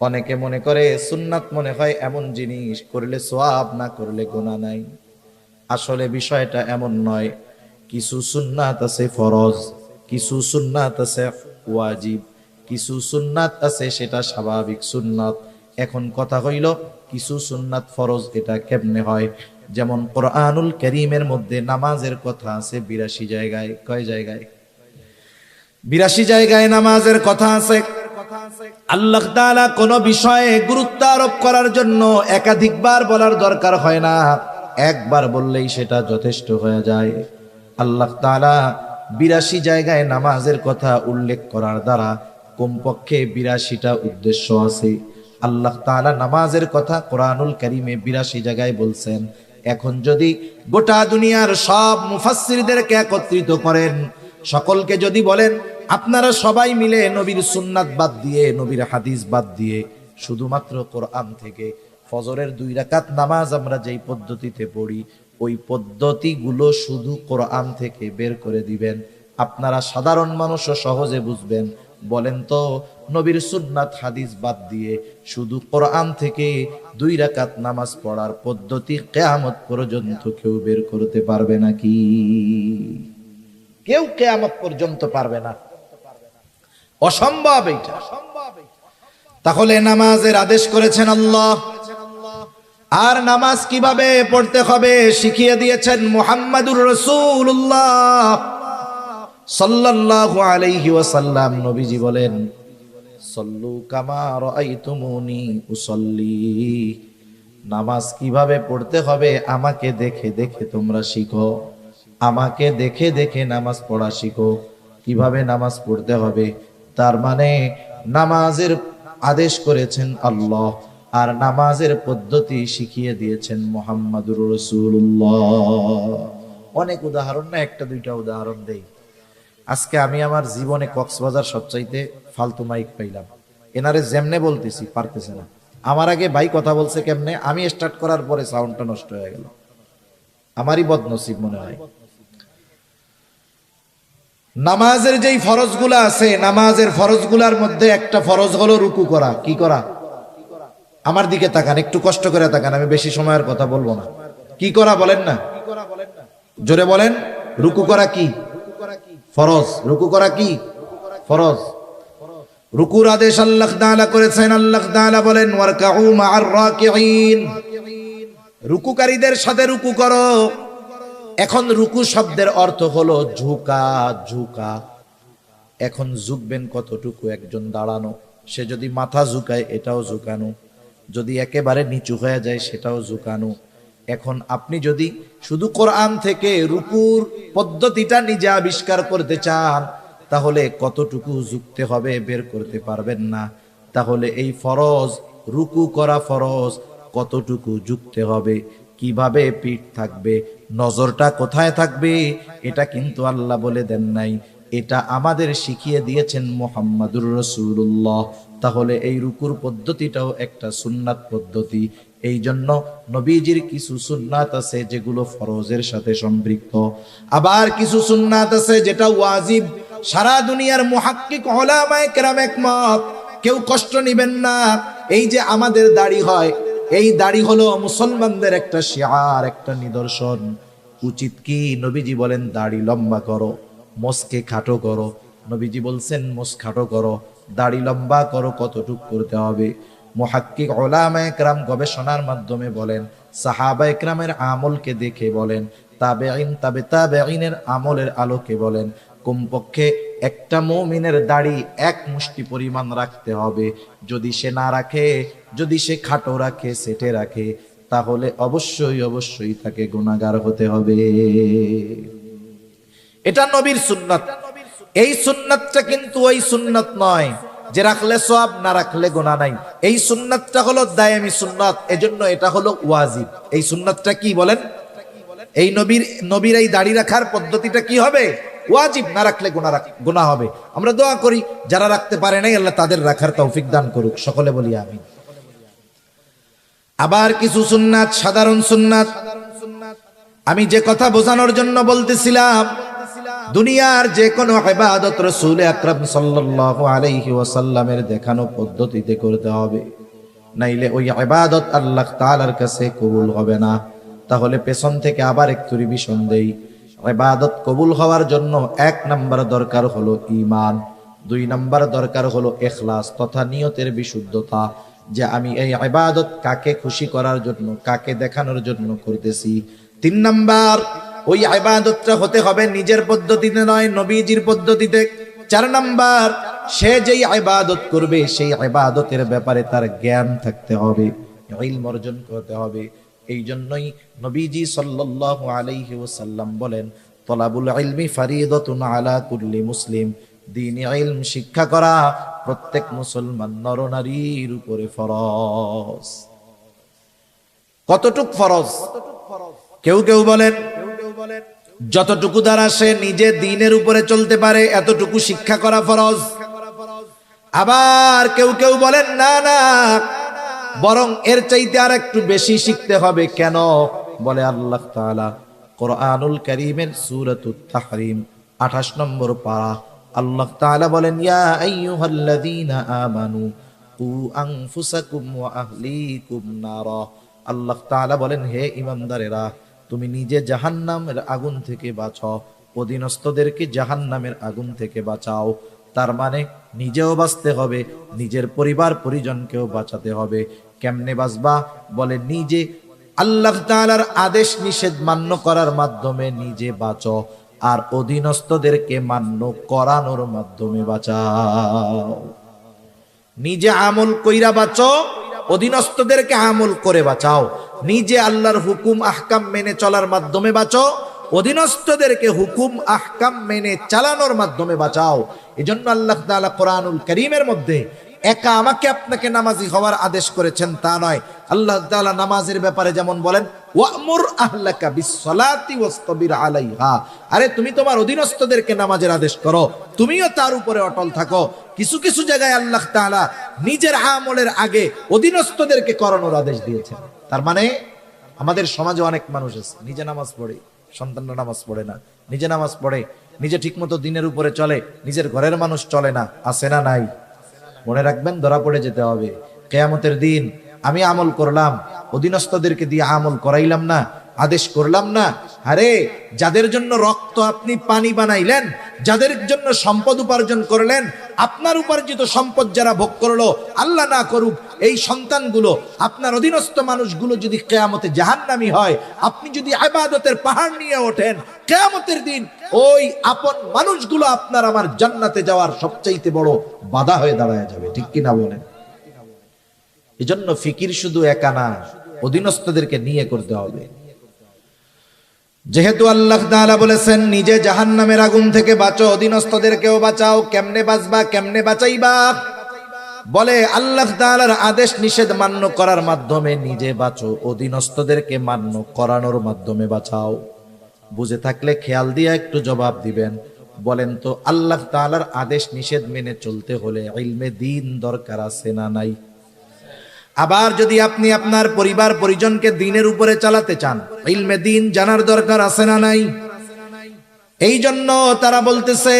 S1: অনেকে মনে করে সুন্নাত মনে হয় এমন জিনিস, করলে সওয়াব না করলে গুনাহ নাই। আসলে বিষয়টা এমন নয়। কিছু সুন্নাত আছে ফরজ, কিছু সুন্নাত আছে ওয়াজিব, কিছু সুন্নাত আছে সেটা স্বাভাবিক সুন্নাত। এখন কথা হইল কিছু সুন্নাত ফরজ, এটা কেমনে হয়? যেমন কোরআনুল কারীমের মধ্যে নামাজের কথা আছে 82 জায়গায়। কয় জায়গায়? 82 জায়গায় নামাজের কথা আছে। আল্লাহ তাআলা কোন বিষয়ে গুরুত্ব আরোপ করার জন্য একাধিকবার বলার দরকার হয় না, একবার বললেই সেটা যথেষ্ট হয়ে যায়। আল্লাহ তাআলা 82 জায়গায় নামাজের কথা উল্লেখ করার দ্বারা কমপক্ষে 82টা উদ্দেশ্য আছে। আল্লাহ তাআলা নামাজের কথা কোরআনুল কারীমে 82 জায়গায় বলছেন। এখন যদি গোটা দুনিয়ার সব মুফাসসিরদেরকে একত্রিত করেন, সকলকে যদি বলেন আপনারা সবাই মিলে নবীর সুন্নাত বাদ দিয়ে, নবীর হাদিস বাদ দিয়ে, শুধুমাত্র কোরআন থেকে ফজরের 2 রাকাত নামাজ আমরা যেই পদ্ধতিতে পড়ি, ওই পদ্ধতিগুলো শুধু কোরআন থেকে বের করে দিবেন, আপনারা সাধারণ মানুষও সহজে বুঝবেন। বলেন তো, নবীর সুন্নাত হাদিস বাদ দিয়ে শুধু কোরআন থেকে 2 রাকাত নামাজ পড়ার পদ্ধতি কিয়ামত পর্যন্ত কেউ বের করতে পারবে নাকি? কেউ কিয়ামত পর্যন্ত পারবে না, অসম্ভব এটা। তাহলে নামাজের আদেশ করেছেন আল্লাহ, আর নামাজ কিভাবে পড়তে হবে শিখিয়ে দিয়েছেন মুহাম্মাদুর রাসূলুল্লাহ সাল্লাল্লাহু আলাইহি ওয়াসাল্লাম। নবীজি বলেন, সল্লু কামা রাআইতুমুনি উসাল্লি। নামাজ কিভাবে পড়তে হবে আমাকে দেখে দেখে তোমরা শিখো, আমাকে দেখে দেখে নামাজ পড়া শিখো। কিভাবে নামাজ পড়তে হবে, তার মানে নামাজের আদেশ করেছেন আল্লাহ, আর নামাজের পদ্ধতি শিখিয়ে দিয়েছেন মুহাম্মাদুর রাসূলুল্লাহ। অনেক উদাহরণ না, একটা দুইটা উদাহরণ দেই। আজকে আমি আমার জীবনে কক্সবাজার সবচাইতে ফালতু মাইক পাইলাম, এনারে যেমনে বলতেছি পারতেছে না। আমার আগে ভাই কথা বলছে কেমনে, আমি স্টার্ট করার পরে সাউন্ডটা নষ্ট হয়ে গেল। আমারই বদনসিব মনে হয়। নামাজের যেই ফরজগুলা আছে, নামাজের ফরজগুলার মধ্যে একটা ফরজ হলো রুকু করা। কি করা? আমার দিকে তাকান, একটু কষ্ট করে তাকান, আমি বেশি সময়ের কথা বলবো না। কি করা বলেন না, জোরে বলেন। রুকু করা কি ফরজ? রুকু করা কি ফরজ? রুকুর আদেশ আল্লাহ তাআলা করেছেন। আল্লাহ তাআলা বলেন, ওয়ারকাউ মা'আর রাকিঈন, রুকুকারীদের সাথে রুকু করো। এখন রুকু শব্দের অর্থ হলো ঝুঁকা, ঝুঁকা। এখন ঝুঁকবেন কতটুকু? একজন দাঁড়ানো, সে যদি মাথা ঝুঁকায় এটাও ঝুঁকানো, যদি একেবারে নিচু হয়ে যায় সেটাও ঝুঁকানো। এখন আপনি যদি শুধু কোরআন থেকে রুকুর পদ্ধতিটা নিজে আবিষ্কার করতে চান, তাহলে কতটুকু ঝুঁকতে হবে বের করতে পারবেন না। তাহলে এই ফরজ, রুকু করা ফরজ, কতটুকু ঝুঁকতে হবে কিভাবে পিঠ থাকবে, নজরটা কোথায় থাকবে, এটা কিন্তু আল্লাহ বলে দেন নাই, এটা আমাদের শিখিয়ে দিয়েছেন মুহাম্মাদুর রাসূলুল্লাহ। তাহলে এই রুকুর পদ্ধতিটাও একটা সুন্নাত পদ্ধতি। এই জন্য নবীজির কিছু সুন্নাত আছে যেগুলো ফরজের সাথে সম্পৃক্ত, আবার কিছু সুন্নাত আছে যেটা ওয়াজিব। সারা দুনিয়ার মুহাক্কিক উলামায়ে কেরাম একমত, কেউ কষ্ট নেবেন না। এই যে আমাদের দাড়ি হয়, এই দাড়ি হলো মুসলমানদের একটা শিআর, একটা নিদর্শন। উচিত কি? নবীজি বলেন দাড়ি লম্বা করো, মোসকে খাটো করো। নবীজি বলছেন মোস খাটো করো, দাড়ি লম্বা করো। কতটুক করতে হবে? মুহাক্কিক উলামায়ে কেরাম গবেষণার মাধ্যমে বলেন, সাহাবায়ে কেরামের আমলকে দেখে বলেন, তাবেঈন তাবে তাবেঈনের আমলের আলোকে বলেন, কমপক্ষে একটা মুমিনের দাড়ি এক মুষ্টি পরিমাণ রাখতে হবে। যদি সে না রাখে, যদি সে খাটো রাখে, সেটে রাখে, তাহলে অবশ্যই অবশ্যই তাকে গুনাহগার হতে হবে। এটা নবীর সুন্নাত। এই সুন্নাতটা কিন্তু ওই সুন্নাত নয় যে রাখলে সওয়াব, না রাখলে গুনাহ নাই। এই সুন্নাতটা হলো দায়েমি সুন্নাত, এজন্য এটা হলো ওয়াজিব। এই সুন্নাতটা কি বলেন? এই নবীর এই দাড়ি রাখার পদ্ধতিটা কি হবে? ওয়াজিব। না রাখলে গুনাহ হবে। আমরা দোয়া করি যারা রাখতে পারে নাই আল্লাহ তাদের রাখার তৌফিক দান করুক, সকলে বলি আমিন। আবার কিছু সুন্নাত, সাধারণ সুন্নাত, আমি যে কথা বোঝানোর জন্য বলতেছিলাম, দুনিয়ার যে কোনো ইবাদত রাসূল আকরাম সাল্লাল্লাহু আলাইহি ওয়াসাল্লামের দেখানো পদ্ধতিতে করতে হবে, নাইলে ওই ইবাদত আল্লাহ তাআলার কাছে কবুল হবে না। তাহলে পেছন থেকে আবার একটু রিভিশন দেই। ইবাদত কবুল হওয়ার জন্য 1 নাম্বার দরকার হলো ঈমান, 2 নাম্বার দরকার হলো ইখলাস তথা নিয়তের বিশুদ্ধতা, যে আমি এই ইবাদত কাকে খুশি করার জন্য, কাকে দেখানোর জন্য করতেছি। 3 নাম্বার, ওই ইবাদতটা হতে হবে নিজের পদ্ধতিতে নয়, নবীজির পদ্ধতিতে। 4 নাম্বার, সে যেই ইবাদত করবে সেই ইবাদতের ব্যাপারে তার জ্ঞান থাকতে হবে, ইলম অর্জন করতে হবে। এই জন্যই নবীজি সাল্লাল্লাহু আলাইহি ওয়াসাল্লাম বলেন, তলাবুল ইলমি ফারিদাতুন আলা কুল্লি মুসলিম। দ্বীনি ইলম শিক্ষা করা প্রত্যেক মুসলমান নরনারীর উপরে ফরজ। কতটুক ফরজ? কেউ কেউ বলেন যতটুকু দ্বারা সে নিজে দ্বীনের উপরে চলতে পারে এতটুকু শিক্ষা করা ফরজ। আবার কেউ কেউ বলেন না না, বরং এর চাইতে আর একটু বেশি শিখতে হবে। কেন? বলে আল্লাহ তাআলা কোরআনুল কারীমের সূরাতুত তাহরীম 28 নম্বর পারা, আল্লাহ তাআলা বলেন, ইয়া আইয়ুহাল্লাযীনা আমানু কু আনফুসাকুম ওয়া আহলিকুম নারা। আল্লাহ তাআলা বলেন, হে ঈমানদারেরা, তুমি নিজে জাহান্নামের আগুন থেকে বাঁচাও, অধীনস্থদেরকে জাহান্নামের আগুন থেকে বাঁচাও। তার মানে নিজেও বাঁচতে হবে, নিজের পরিবার পরিজনকেও বাঁচাতে হবে। কেমনে বাঁচবা? বলে নিজে আল্লাহ তাআলার আদেশ নিষেধ মান্য করার মাধ্যমে নিজে বাঁচো, আর অধীনস্থদেরকে মান্য করানোর মাধ্যমে বাঁচাও। নিজে আমল কইরা বাঁচো, অধীনস্থদেরকে আমল করে বাঁচাও। নিজে আল্লাহর হুকুম আহকাম মেনে চলার মাধ্যমে বাঁচো, অধীনস্থদেরকে হুকুম আহকাম মেনে চালানোর মাধ্যমে বাঁচাও। এজন্য আল্লাহ তাআলা কোরআনুল কারীমের মধ্যে একা আমাকে আপনাকে নামাজি হওয়ার আদেশ করেছেন তা নয়, আল্লাহ তাআলা নামাজের ব্যাপারে যেমন বলেন, ওয়ামুর আহলাকা বিসসালাতি ওয়াসতাবির আলাইহা। আরে তুমি তোমার অধীনস্থদেরকে নামাজের আদেশ করো, তুমিও তার উপরে অটল থাকো। কিছু কিছু জায়গায় আল্লাহ তাআলা নিজের আমলের আগে অধীনস্থদেরকে করানোর আদেশ দিয়েছেন। তার মানে আমাদের সমাজে অনেক মানুষ আছে নিজে নামাজ পড়ে, সন্তানরা নামাজ পড়ে না, নিজে নামাজ পড়ে, নিজে ঠিকমতো দিনের উপরে চলে, নিজের ঘরের মানুষ চলে না। আছে না নাই? মনে রাখবেন, ধরা পড়ে যেতে হবে কিয়ামতের দিন। আমি আমল করলাম, অধীনস্থদেরকে দিয়ে আমল করাইলাম না, আদেশ করলাম না। আরে যাদের জন্য রক্ত আপনি পানি বানাইলেন, যাদের জন্য সম্পদ উপার্জন করলেন, আপনার উপার্জিত সম্পদ যারা ভোগ করলো, আল্লাহ না করুক এই সন্তানগুলো, আপনার অধীনস্থ মানুষগুলো যদি কিয়ামতে জাহান্নামী হয়, আপনি যদি ইবাদতের পাহাড় নিয়ে ওঠেন, কিয়ামতের দিন ওই আপন মানুষগুলো আপনার আমার জান্নাতে যাওয়ার সবচাইতে বড় বাধা হয়ে দাঁড়ায় যাবে। ঠিক কিনা বলেন? এজন্য ফিকির শুধু একা না, অধীনস্থদেরকে নিয়ে করতে হবে। যেহেতু আল্লাহ তাআলা বলেছেন নিজে জাহান্নামের আগুন থেকে বাঁচো, অধীনস্থদেরকেও বাঁচাও। কেমনে বাঁচবা, কেমনে বাঁচাইবা? বলে আল্লাহ তাআলার আদেশ নিষেধ মান্য করার মাধ্যমে নিজে বাঁচো, অধীনস্থদেরকে মান্য করানোর মাধ্যমে বাঁচাও। বুঝে থাকলে খেয়াল দিয়ে একটু জবাব দিবেন। বলেন তো আল্লাহ তাআলার আদেশ নিষেধ মেনে চলতে হলে ইলমে দ্বীন দরকার আছে না নাই? আবার যদি আপনি আপনার পরিবার পরিজনকে দ্বীনের উপরে চালাতে চান, ইলমে দ্বীন জানার দরকার আছে না নাই? এই জন্য তারা বলতেছে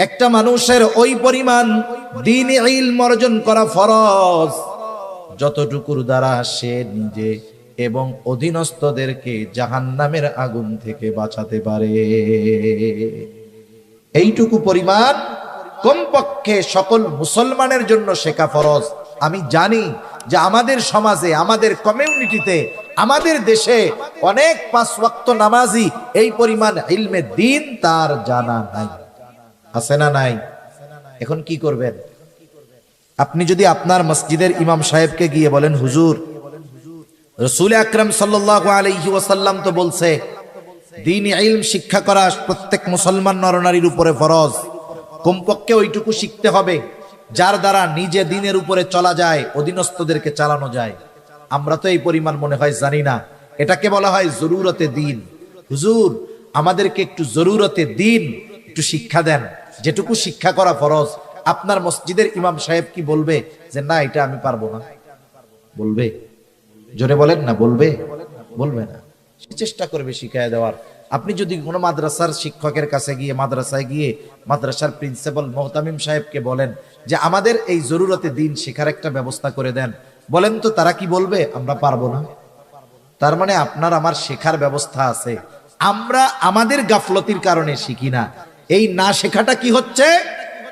S1: একটা মানুষের ওই পরিমাণ দ্বীনি ইলম অর্জন করা ফরজ যতটুকুর দ্বারা সে নিজে এবং অধীনস্থদেরকে জাহান্নামের আগুন থেকে বাঁচাতে পারে। এইটুকু পরিমাণ কমপক্ষে সকল মুসলমানের জন্য শেখা ফরজ। আমি জানি যে আমাদের সমাজে, আমাদের কমিউনিটিতে, আমাদের দেশে অনেক পাঁচ ওয়াক্ত নামাজি এই পরিমাণ ইলমে দ্বীন তার জানা নাই। আছে না নাই? এখন কি করবেন? আপনি যদি আপনার মসজিদের ইমাম সাহেবকে গিয়ে বলেন, হুজুর, রাসূল আকরাম সাল্লাল্লাহু আলাইহি ওয়াসাল্লাম তো বলছে দ্বীনি ইলম শিক্ষা করা প্রত্যেক মুসলমান নরনারীর উপরে ফরজ, কমপক্ষে ওইটুকু শিখতে হবে যার দ্বারা নিজে দ্বীনের উপরে চলা যায়, অধীনস্থদেরকে চালানো যায়। আমরা তো এই পরিমাণ মনে হয় জানি না। এটাকে বলা হয় জরুরতে দ্বীন। হুজুর, আমাদেরকে একটু জরুরতে দ্বীন একটু শিক্ষা দেন, যেটুকু শিক্ষা করা ফরজ। আপনার মসজিদের ইমাম সাহেব কি বলবে যে না এটা আমি পারবো না? বলবে? জোরে বলেন না, বলবে? বলবে না। সে চেষ্টা করবে শিখায় দেওয়ার। আপনি যদি কোনো মাদ্রাসার শিক্ষকের কাছে গিয়ে, মাদ্রাসায় গিয়ে মাদ্রাসার প্রিন্সিপাল মোহতামিম সাহেবকে বলেন যে আমাদের এই জরুরতে দ্বীন শেখার একটা ব্যবস্থা করে দেন, বলেন তো তারা কি বলবে? আমরা পারবো না। তার মানে আপনার আমার শেখার ব্যবস্থা আছে, আমরা আমাদের গাফলতির কারণে শিখি না। এই না শেখাটা কি হচ্ছে?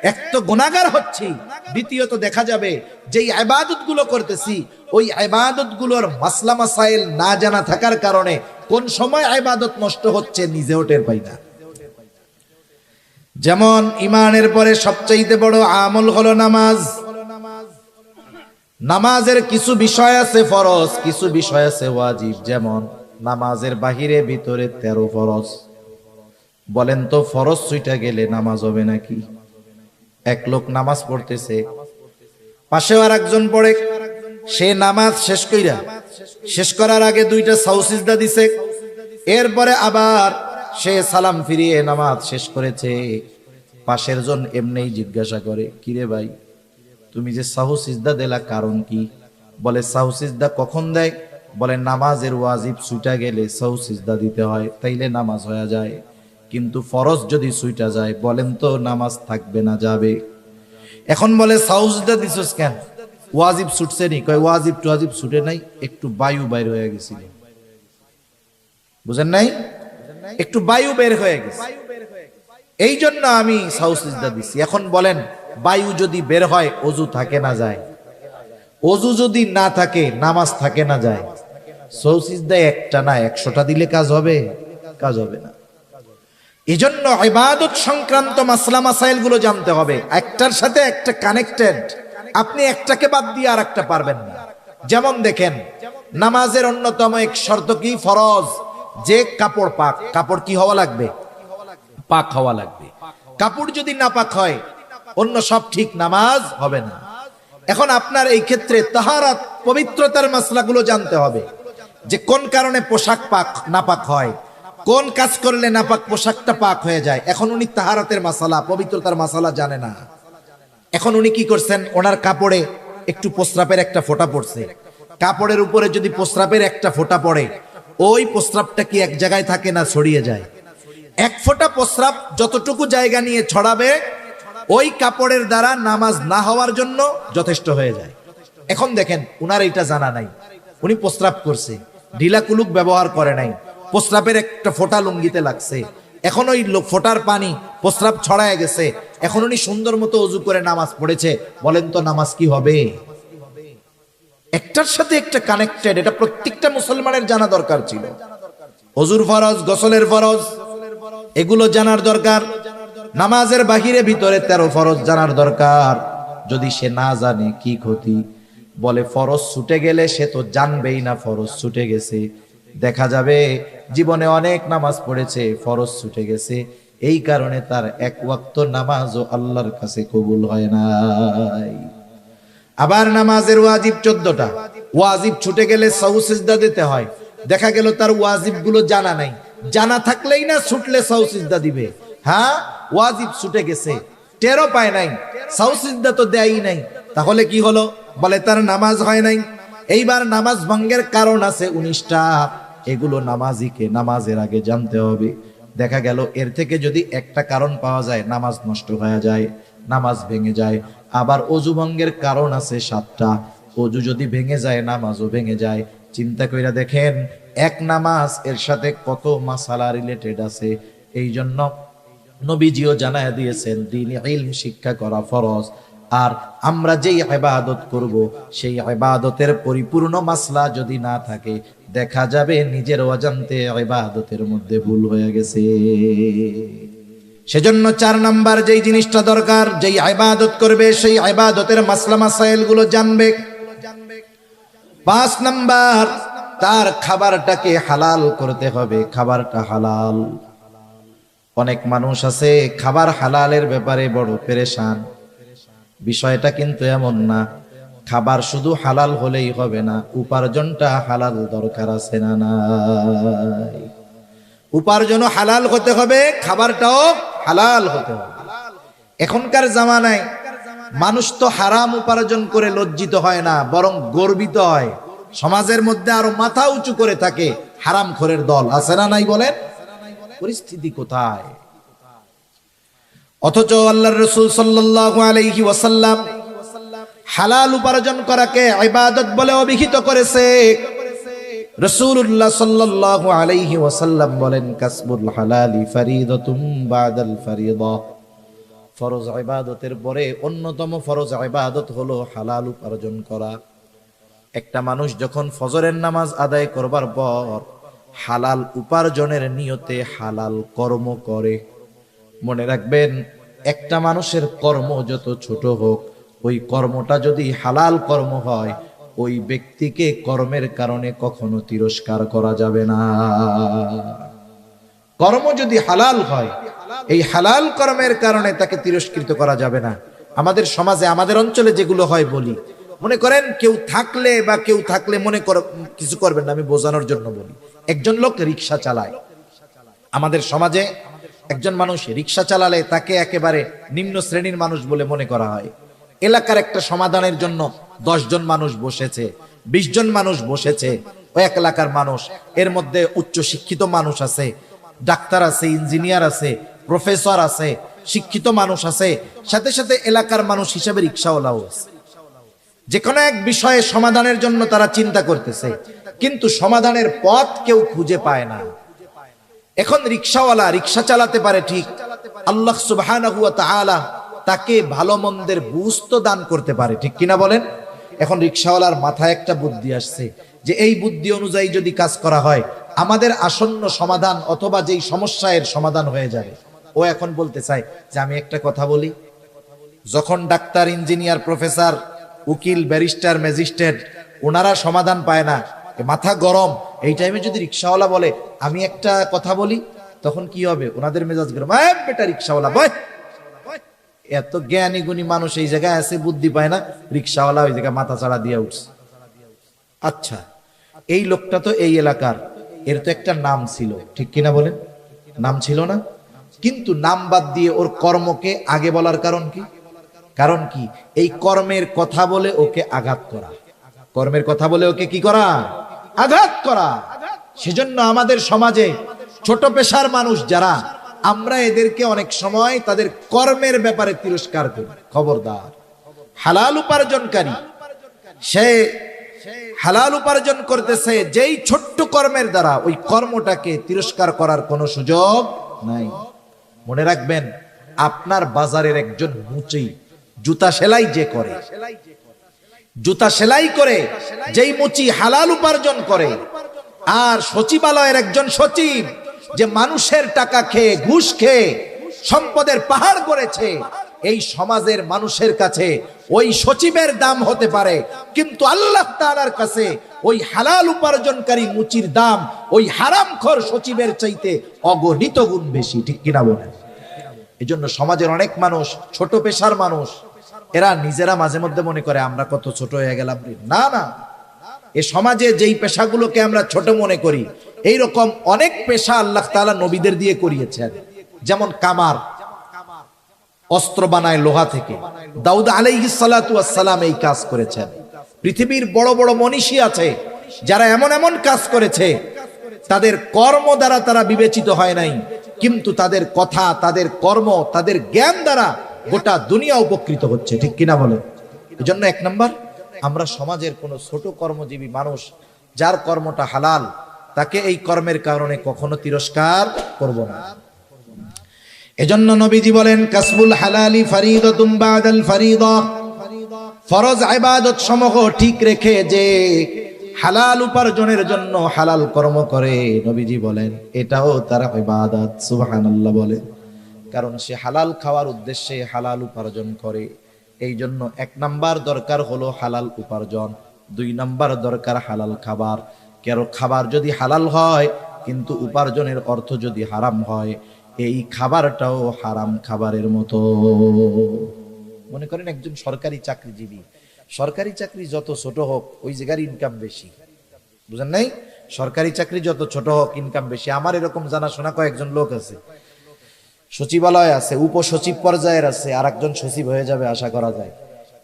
S1: এক তো গুনাহগার হচ্ছি, দ্বিতীয়ত দেখা যাবে যে ইবাদত গুলো করতেছি ওই ইবাদত গুলোর মাসলা মাসাইল না জানা থাকার কারণে কোন সময় ইবাদত নষ্ট হচ্ছে নিজেও টের পাই না। যেমন ইমানের পরে সবচেয়ে বড় আমল হলো নামাজ। নামাজের কিছু বিষয় আছে ফরজ, কিছু বিষয় আছে ওয়াজিব। যেমন নামাজের বাহিরে ভিতরে 13 ফরজ। বলেন তো ফরজ ছুইটা গেলে নামাজ হবে নাকি? এক লোক নামাজ পড়তেছে, পাশেও আর একজন পড়ে, সে নামাজ শেষ করার আগে 2টা সাউ সিজদা দিছে, এরপরে আবার সে সালাম ফিরিয়ে নামাজ শেষ করেছে। পাশের জন এমনিই জিজ্ঞাসা করে, কিরে ভাই, তুমি যে সাহু সিজদা দিলা কারণ কি? বলে সাহু সিজদা কখন দেয়? বলে নামাজের ওয়াজিব ছুটা গেলে সাহু সিজদা দিতে হয়, তাইলে নামাজ হয়ে যায়। কিন্তু ফরজ যদি ছুটা যায়, বলেন তো নামাজ থাকবে না যাবে? এখন বলে সাহু সিজদা দিছস কেন? ওয়াজিব ছুটছে নি? কয় ওয়াজিব টুয়াজিব ছুটে নাই, একটু বায়ু বাইর হয়ে গেছিল। বুঝেন নাই? একটু বায়ু বের হয়ে গেছে, এই জন্য আমি সাহু সিজদা দিছি। এখন বলেন বায়ু যদি বের হয় ওযু থাকে না যায়? ওযু যদি না থাকে নামাজ থাকে না যায়? সাহু সিজদা একটা না 100টা দিলে কাজ হবে? কাজ হবে না। এজন্য ইবাদত সংক্রান্ত মাসলা মাসাইল গুলো জানতে হবে, একটার সাথে একটা কানেক্টেড। আপনি একটাকে বাদ দিয়ে আর একটা পারবেন না। যেমন দেখেন, নামাজের অন্যতম এক শর্ত কি? ফরজ যে কাপড় পাক। কাপড় কি হওয়া লাগবে? পাক হওয়া লাগবে। কাপড় যদি না পাক হয় অন্য সব ঠিক, নামাজ হবে না। এখন আপনার এই ক্ষেত্রে তাহারাত, পবিত্রতার মাসলাগুলো জানতে হবে, যে কোন কারণে পোশাক পাক নাপাক হয়, কোন কাজ করলে নাপাক পোশাকটা পাক হয়ে যায়। এখন উনি তাহারাতের মাসালা, পবিত্রতার মাসালা জানে না। এখন উনি কি করছেন? ওনার কাপড়ে একটু প্রস্রাবের একটা ফোঁটা পড়ছে। কাপড়ের উপরে যদি প্রস্রাবের একটা ফোঁটা পড়ে, ওই প্রস্রাবটা কি এক জায়গায় থাকে না ছড়িয়ে যায়? এক ফোঁটা প্রস্রাব যতটুকু জায়গা নিয়ে ছড়াবে ওই কাপড়ের দ্বারা নামাজ না হওয়ার জন্য যথেষ্ট হয়ে যায়। এখন দেখেন উনার এটা জানা নাই, উনি প্রস্রাব করছে, ঢিলা কুলুক ব্যবহার করে নাই, প্রস্রাবের একটা ফোঁটা লুঙ্গিতে লাগছে, এখন ওই ফোঁটার পানি প্রস্রাব ছড়ায় গেছে, এখন উনি সুন্দর মতো ওযু করে নামাজ পড়েছে, বলেন তো নামাজ কি হবে? একটার সাথে একটা কানেক্টেড। এটা প্রত্যেকটা মুসলমানের জানা দরকার ছিল। ওযুর ফরজ, গোসলের ফরজ, এগুলো জানার দরকার। নামাজের বাহিরে ভিতরে 13 ফরজ জানার দরকার। যদি সে না জানে কি ক্ষতি? বলে ফরজ ছুটে গেলে সে তো জানবেই না ফরজ ছুটে গেছে। দেখা যাবে জীবনে অনেক নামাজ পড়েছে, ফরজ ছুটে গেছে, এই কারণে তার এক ওয়াক্ত নামাজও আল্লাহর কাছে কবুল হয় নাই। আবার নামাজের ওয়াজিব 14টা, ওয়াজিব ছুটে গেলে সাহু সিজদা দিতে হয়। দেখা গেল তার ওয়াজিব গুলো জানা নাই, জানা থাকলেই না ছুটলে সাহু সিজদা দিবে। হ্যাঁ, ওয়াজিব ছুটে গেছে, টেরও পায় নাই, সাহু সিজদা তো দেয়ই নাই, তাহলে কি হলো? বলে তার নামাজ হয় নাই। এইবার নামাজ ভঙ্গের কারণ আছে 19টা, এগুলো নামাজিকে নামাজের আগে জানতে হবে। দেখা গেল এর থেকে যদি একটা কারণ পাওয়া যায়, নামাজ নষ্ট হয়ে যায়, নামাজ ভেঙে যায়। আবার অজু ভঙ্গের কারণ আছে 7টা, অজু যদি ভেঙে যায় নামাজও ভেঙে যায়। চিন্তা কইরা দেখেন এক নামাজ এর সাথে কত মাসালা রিলেটেড আছে। এই জন্য নবীজিও জানায় দিয়েছেন দ্বীন ইলম শিক্ষা করা ফরজ। আর আমরা যেই ইবাদত করব সেই ইবাদতের পরিপূর্ণ মাসলা যদি না থাকে, দেখা যাবে নিজের অজান্তে ইবাদতের মধ্যে ভুল হয়ে গেছে। সেজন্য 4 নাম্বার যেই জিনিসটা দরকার, যেই ইবাদত করবে সেই ইবাদতের মাসলা মাসাইল গুলো জানবে। 5 নাম্বার, তার খাবারটাকে হালাল করতে হবে, খাবারটা হালাল। অনেক মানুষ আছে খাবার হালালের ব্যাপারে বড় পেরেশান। বিষয়টা কিন্তু এমন না, খাবার শুধু হালাল হলেই হবে না, উপার্জনটা হালাল দরকার আছে না নাই? উপার্জনও হালাল হতে হবে, খাবারটাও হালাল হতে হবে। এখনকার জামানায় মানুষ তো হারাম উপার্জন করে লজ্জিত হয় না, বরং গর্বিত হয়। সমাজের মধ্যে আরো মাথা উঁচু করে থাকে হারামখোরের দল, আছে না নাই বলেন? পরিস্থিতি কোথায়? অথচ আল্লাহর রাসূল সাল্লাল্লাহু আলাইহি ওয়াসাল্লাম হালাল উপার্জন করাকে ইবাদত বলে অভিহিত করেছে। রাসূলুল্লাহ সাল্লাল্লাহু আলাইহি ওয়াসাল্লাম বলেন, কাসবুল হালালি ফরিদাতুম বাদাল ফরিদা। ফরজ ইবাদতের পরে অন্যতম ফরজ ইবাদত হলো হালাল উপার্জন করা। একটা মানুষ যখন ফজরের নামাজ আদায় করবার পর হালাল উপার্জনের নিয়তে হালাল কর্ম করে, মনে রাখবেন একটা মানুষের কর্ম যত ছোট হোক, ওই কর্মটা যদি হালাল কর্ম হয়, ওই ব্যক্তিকে কর্মের কারণে কখনো তিরস্কার করা যাবে না। কর্ম যদি হালাল হয়, এই হালাল কর্মের কারণে তাকে তিরস্কৃত করা যাবে না। আমাদের সমাজে, আমাদের অঞ্চলে যেগুলো হয় বলি, মনে করেন কেউ থাকলে মনে কর কিছু করবেন না, আমি বোঝানোর জন্য বলি। একজন লোক রিক্সা চালায়, আমাদের সমাজে একজন মানুষ রিক্সা চালালে তাকে একেবারে নিম্ন শ্রেণীর মানুষ বলে মনে করা হয়। এলাকার একটা সমাধানের জন্য 10 জন মানুষ বসেছে, 20 জন মানুষ বসেছে, ওই এক এলাকার মানুষ। এর মধ্যে উচ্চ শিক্ষিত মানুষ আছে, ডাক্তার আছে, ইঞ্জিনিয়ার আছে, প্রফেসর আছে, শিক্ষিত মানুষ আছে, সাথে সাথে এলাকার মানুষ হিসেবে রিক্সাওয়ালাও আছে। যে কোনো এক বিষয়ে সমাধানের জন্য তারা চিন্তা করতেছে, কিন্তু সমাধানের পথ কেউ খুঁজে পায় না। এখন রিক্সাওয়ালা রিক্সা চালাতে পারে ঠিক, আল্লাহ সুবহানাহু ওয়া তাআলা তাকে ভালো মন্দের বুঝ তো দান করতে পারে, ঠিক কিনা বলেন? এখন রিক্সাওয়ালার মাথায় একটা বুদ্ধি আসছে যে এই বুদ্ধি অনুযায়ী যদি কাজ করা হয় আমাদের আসন্ন সমাধান অথবা যেই সমস্যা এর সমাধান হয়ে যাবে। ও এখন বলতে চায় যে আমি একটা কথা বলি, যখন ডাক্তার, ইঞ্জিনিয়ার, প্রফেসর, উকিল, ব্যারিস্টার, ম্যাজিস্ট্রেট ওনারা সমাধান পায় না, মাথা গরম, এই টাইমে যদি রিক্সাওয়ালা বলে আমি একটা কথা বলি, তখন কি হবে? ওনাদের মেজাজ গরম, বেটা রিক্সাওয়ালা বয়। এত জ্ঞানী গুণী মানুষ এই জায়গায় আছে, বুদ্ধি পায় না, রিক্সাওয়ালা ওই জায়গায় মাথা চাড়া দিয়ে উঠছে। আচ্ছা, এই লোকটা তো এই এলাকার, এর তো একটা নাম ছিল, ঠিক কিনা বলেন? নাম ছিল না? কিন্তু নাম বাদ দিয়ে ওর কর্মকে আগে বলার কারণ কি? কারণ কি? এই কর্মের কথা বলে ওকে আঘাত করা, কর্মের কথা বলে ওকে কি করা? আঘাত করা। সেজন্য আমাদের সমাজে ছোট পেশার মানুষ যারা, আমরা এদেরকে অনেক সময় তাদের কর্মের ব্যাপারে তিরস্কার করি। খবরদার, হালাল উপার্জনকারী, সে হালাল উপার্জন করতেছে, যেই ছোট্ট কর্মের দ্বারা ওই কর্মটাকে তিরস্কার করার কোনো সুযোগ নাই। মনে রাখবেন, আপনার বাজারের একজন মুচি জুতা সেলাই যে করে, জুতা সেলাই করে যেই মুচি হালাল উপার্জন করে, আর সচিবালয়ের একজন সচিব যে মানুষের টাকা খেয়ে, ঘুষ খেয়ে সম্পদের পাহাড় করেছে, এই সমাজের মানুষের কাছে ওই সচিবের দাম হতে পারে, কিন্তু আল্লাহ তাআলার কাছে ওই হালাল উপার্জনকারী মুচির দাম ওই হারামখোর সচিবের চাইতে অগণিত গুণ বেশি, ঠিক কিনা বলেন? এই জন্য সমাজের অনেক মানুষ, ছোট পেশার মানুষ, এরা নিজেরা মাঝে মধ্যে মনে করে আমরা কত ছোট হয়ে গেলাম। না না, এ সমাজে যেই পেশাগুলোকে আমরা ছোট মনে করি, এই রকম অনেক পেশা আল্লাহ তাআলা নবীদের দিয়ে করিয়েছেন। যেমন কামার, অস্ত্র বানায় লোহা থেকে, দাউদ আলাইহিস সালাতু ওয়াস সালাম এই কাজ করেছেন। পৃথিবীর বড় বড় মনীষী আছে যারা এমন এমন কাজ করেছে, তাদের কর্ম দ্বারা তারা বিবেচিত হয় নাই, কিন্তু তাদের কথা, তাদের কর্ম, তাদের জ্ঞান দ্বারা গোটা দুনিয়া উপকৃত হচ্ছে। ঠিক কিনা বলে? এজন্য এক নাম্বার, আমরা সমাজের কোন ছোট কর্মজীবী মানুষ যার কর্মটা হালাল, তাকে এই কর্মের কারণে কখনো তিরস্কার করব না। এজন্য নবীজি বলেন, কাসবুল হালালি ফরিদাতুম বাদাল ফরিদা, ফরজ ইবাদত সমূহ ঠিক রেখে যে হালাল উপার্জনের জন্য হালাল কর্ম করে, নবীজি বলেন এটাও তার ইবাদত। সুবহানাল্লাহ বলে, কারণ সে হালাল খাওয়ার উদ্দেশ্যে হালাল উপার্জন করে। এই জন্য এক নাম্বার দরকার হলো হালাল উপার্জন, দুই নাম্বার দরকার হালাল খাবার। কারো খাবার যদি হালাল হয় কিন্তু উপার্জনের অর্থ যদি হারাম হয়, এই খাবারটাও হারাম খাবারের মতো। মনে করেন একজন সরকারি চাকরিজীবী, সরকারি চাকরি যত ছোট হোক ওই জায়গার ইনকাম বেশি, বুঝেন নাই? সরকারি চাকরি যত ছোট হোক ইনকাম বেশি। আমার এরকম জানাশোনা কয়েকজন লোক আছে, সচিবালয় আছে, উপসচিব পর্যায়ের আছে, আর একজন সচিব হয়ে যাবে আশা করা যায়।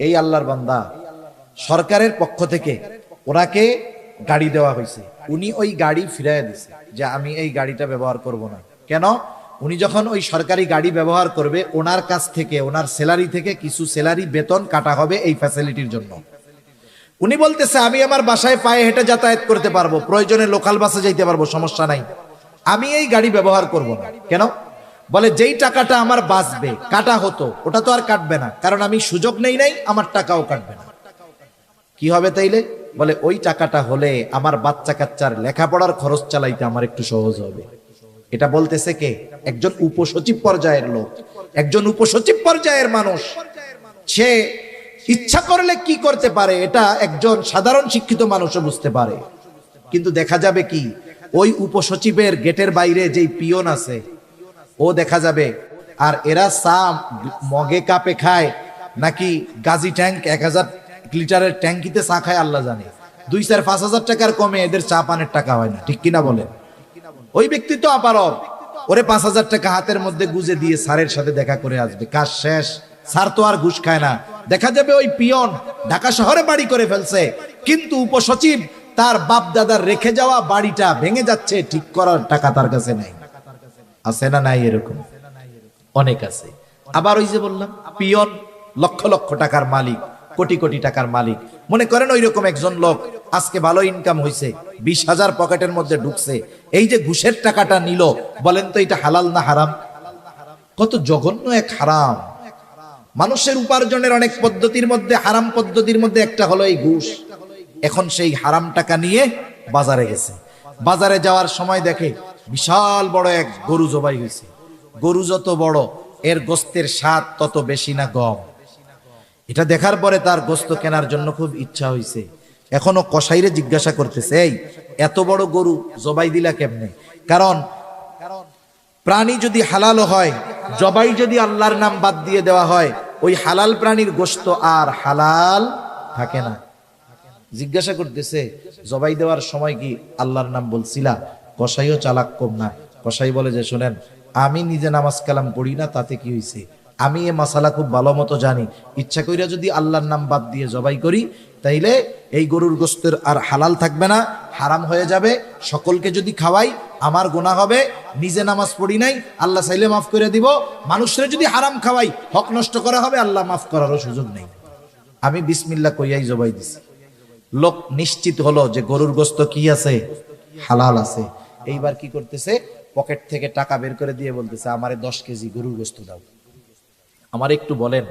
S1: এই আল্লাহর বান্দা, সরকারের পক্ষ থেকে ওনাকে গাড়ি দেওয়া হয়েছে, উনি ওই গাড়ি ফিরাইয়া দিছে যে আমি এই গাড়িটা ব্যবহার করব না। কেন? উনি যখন ওই সরকারি গাড়ি ব্যবহার করবে, ওনার কাছ থেকে, ওনার স্যালারি থেকে কিছু স্যালারি বেতন কাটা হবে এই ফ্যাসিলিটির জন্য। উনি বলতেছে আমি আমার বাসায় পায়ে হেঁটে যাতায়াত করতে পারবো, প্রয়োজনে লোকাল বাসে যাইতে পারবো, সমস্যা নাই, আমি এই গাড়ি ব্যবহার করব না। কেন? বলে যেই টাকাটা আমার বাঁচবে, কাটা হতো, ওটা তো আর কাটবে না, কারণ আমি সুযোগ নেই নাই, আমার টাকাও কাটবে না। কি হবে তাইলে? বলে ওই টাকাটা হলে আমার বাচ্চা কাচ্চার লেখাপড়ার খরচ চালাইতে আমার একটু সহজ হবে। এটা বলতেছে কে? একজন উপসচিব পর্যায়ের লোক, একজন উপসচিব পর্যায়ের মানুষ। সে ইচ্ছা করলে কি করতে পারে এটা একজন সাধারণ শিক্ষিত মানুষও বুঝতে পারে। কিন্তু দেখা যাবে কি, ওই উপসচিবের গেটের বাইরে যেই পিয়ন আছে ও দেখা যাবে, আর এরা চা মগে কাপে খায় নাকি গাজি ট্যাঙ্ক 1000 লিটারের ট্যাঙ্কিতে চা খায় আল্লাহ জানে। 2-4-5 হাজার টাকার কমে এদের চা পানের টাকা হয় না। ঠিক কিনা বলেন? ওই ব্যক্তি তো আপারব, ওরে 5,000 টাকা হাতের মধ্যে গুজে দিয়ে স্যারের সাথে দেখা করে আসবে, কাজ শেষ। স্যার তো আর ঘুষ খায় না। দেখা যাবে ওই পিয়ন ঢাকা শহরে বাড়ি করে ফেলছে, কিন্তু উপসচিব তার বাপ দাদার রেখে যাওয়া বাড়িটা ভেঙে যাচ্ছে, ঠিক করার টাকা তার কাছে নেই। আছে না নাই? এরকম অনেক আছে। আবার ওই যে বললাম, পিয়ন লক্ষ লক্ষ টাকার মালিক, কোটি কোটি টাকার মালিক। মনে করেন ওই রকম একজন লোক, আজকে ভালো ইনকাম হয়েছে, 20,000 পকেটের মধ্যে ঢুকছে, এই যে ঘুষের টাকাটা নিল, বলেন তো এটা হালাল না হারাম? কত জঘন্য এক হারাম। মানুষের উপার্জনের অনেক পদ্ধতির মধ্যে হারাম পদ্ধতির মধ্যে একটা হলো এই ঘুষ। এখন সেই হারাম টাকা নিয়ে বাজারে গেছে, বাজারে যাওয়ার সময় দেখে বিশাল বড় এক গরু জবাই হয়েছে। গরু যত বড়, এর গোস্তের স্বাদ তত বেশি না কম। এটা দেখার পরে তার গোস্ত কেনার জন্য খুব ইচ্ছা হয়েছে। এখনো কসাইরে জিজ্ঞাসা করতেছে, এই এত বড় গরু জবাই দিলা কেমনে? কারণ প্রাণী যদি হালাল হয়, জবাই যদি আল্লাহর নাম বাদ দিয়ে দেওয়া হয়, ওই হালাল প্রাণীর গোস্ত আর হালাল থাকে না। জিজ্ঞাসা করতেছে, জবাই দেওয়ার সময় কি আল্লাহর নাম বলছিলা? কসাইও চালাক কম না। কসাই বলে যে শোনেন, আমি নিজে নামাজ কালাম পড়ি না, তাতে কি হয়েছে? আমি এ মাসালা খুব ভালো মতো জানি। ইচ্ছা কইরা যদি আল্লাহর নাম বাদ দিয়ে জবাই করি, তাইলে এই গরুর গোস্তের আর হালাল থাকবে না, হারাম হয়ে যাবে। সকলকে যদি খাওয়াই আমার গুনাহ হবে। নিজে নামাজ পড়ি নাই, আল্লাহ চাইলে মাফ করে দিব। মানুষের যদি হারাম খাওয়াই, হক নষ্ট করা হবে, আল্লাহ মাফ করারও সুযোগ নেই। আমি বিসমিল্লাহ কইয়াই জবাই দিছি। লোক নিশ্চিত হলো যে গরুর গোস্ত কি আছে? হালাল আছে। এইবার কি করতেছে? পকেট থেকে টাকা বের করে দিয়ে বলতেছে, আমারে 10 কেজি গরুর গোস্ত দাও। আমার একটু বলেন,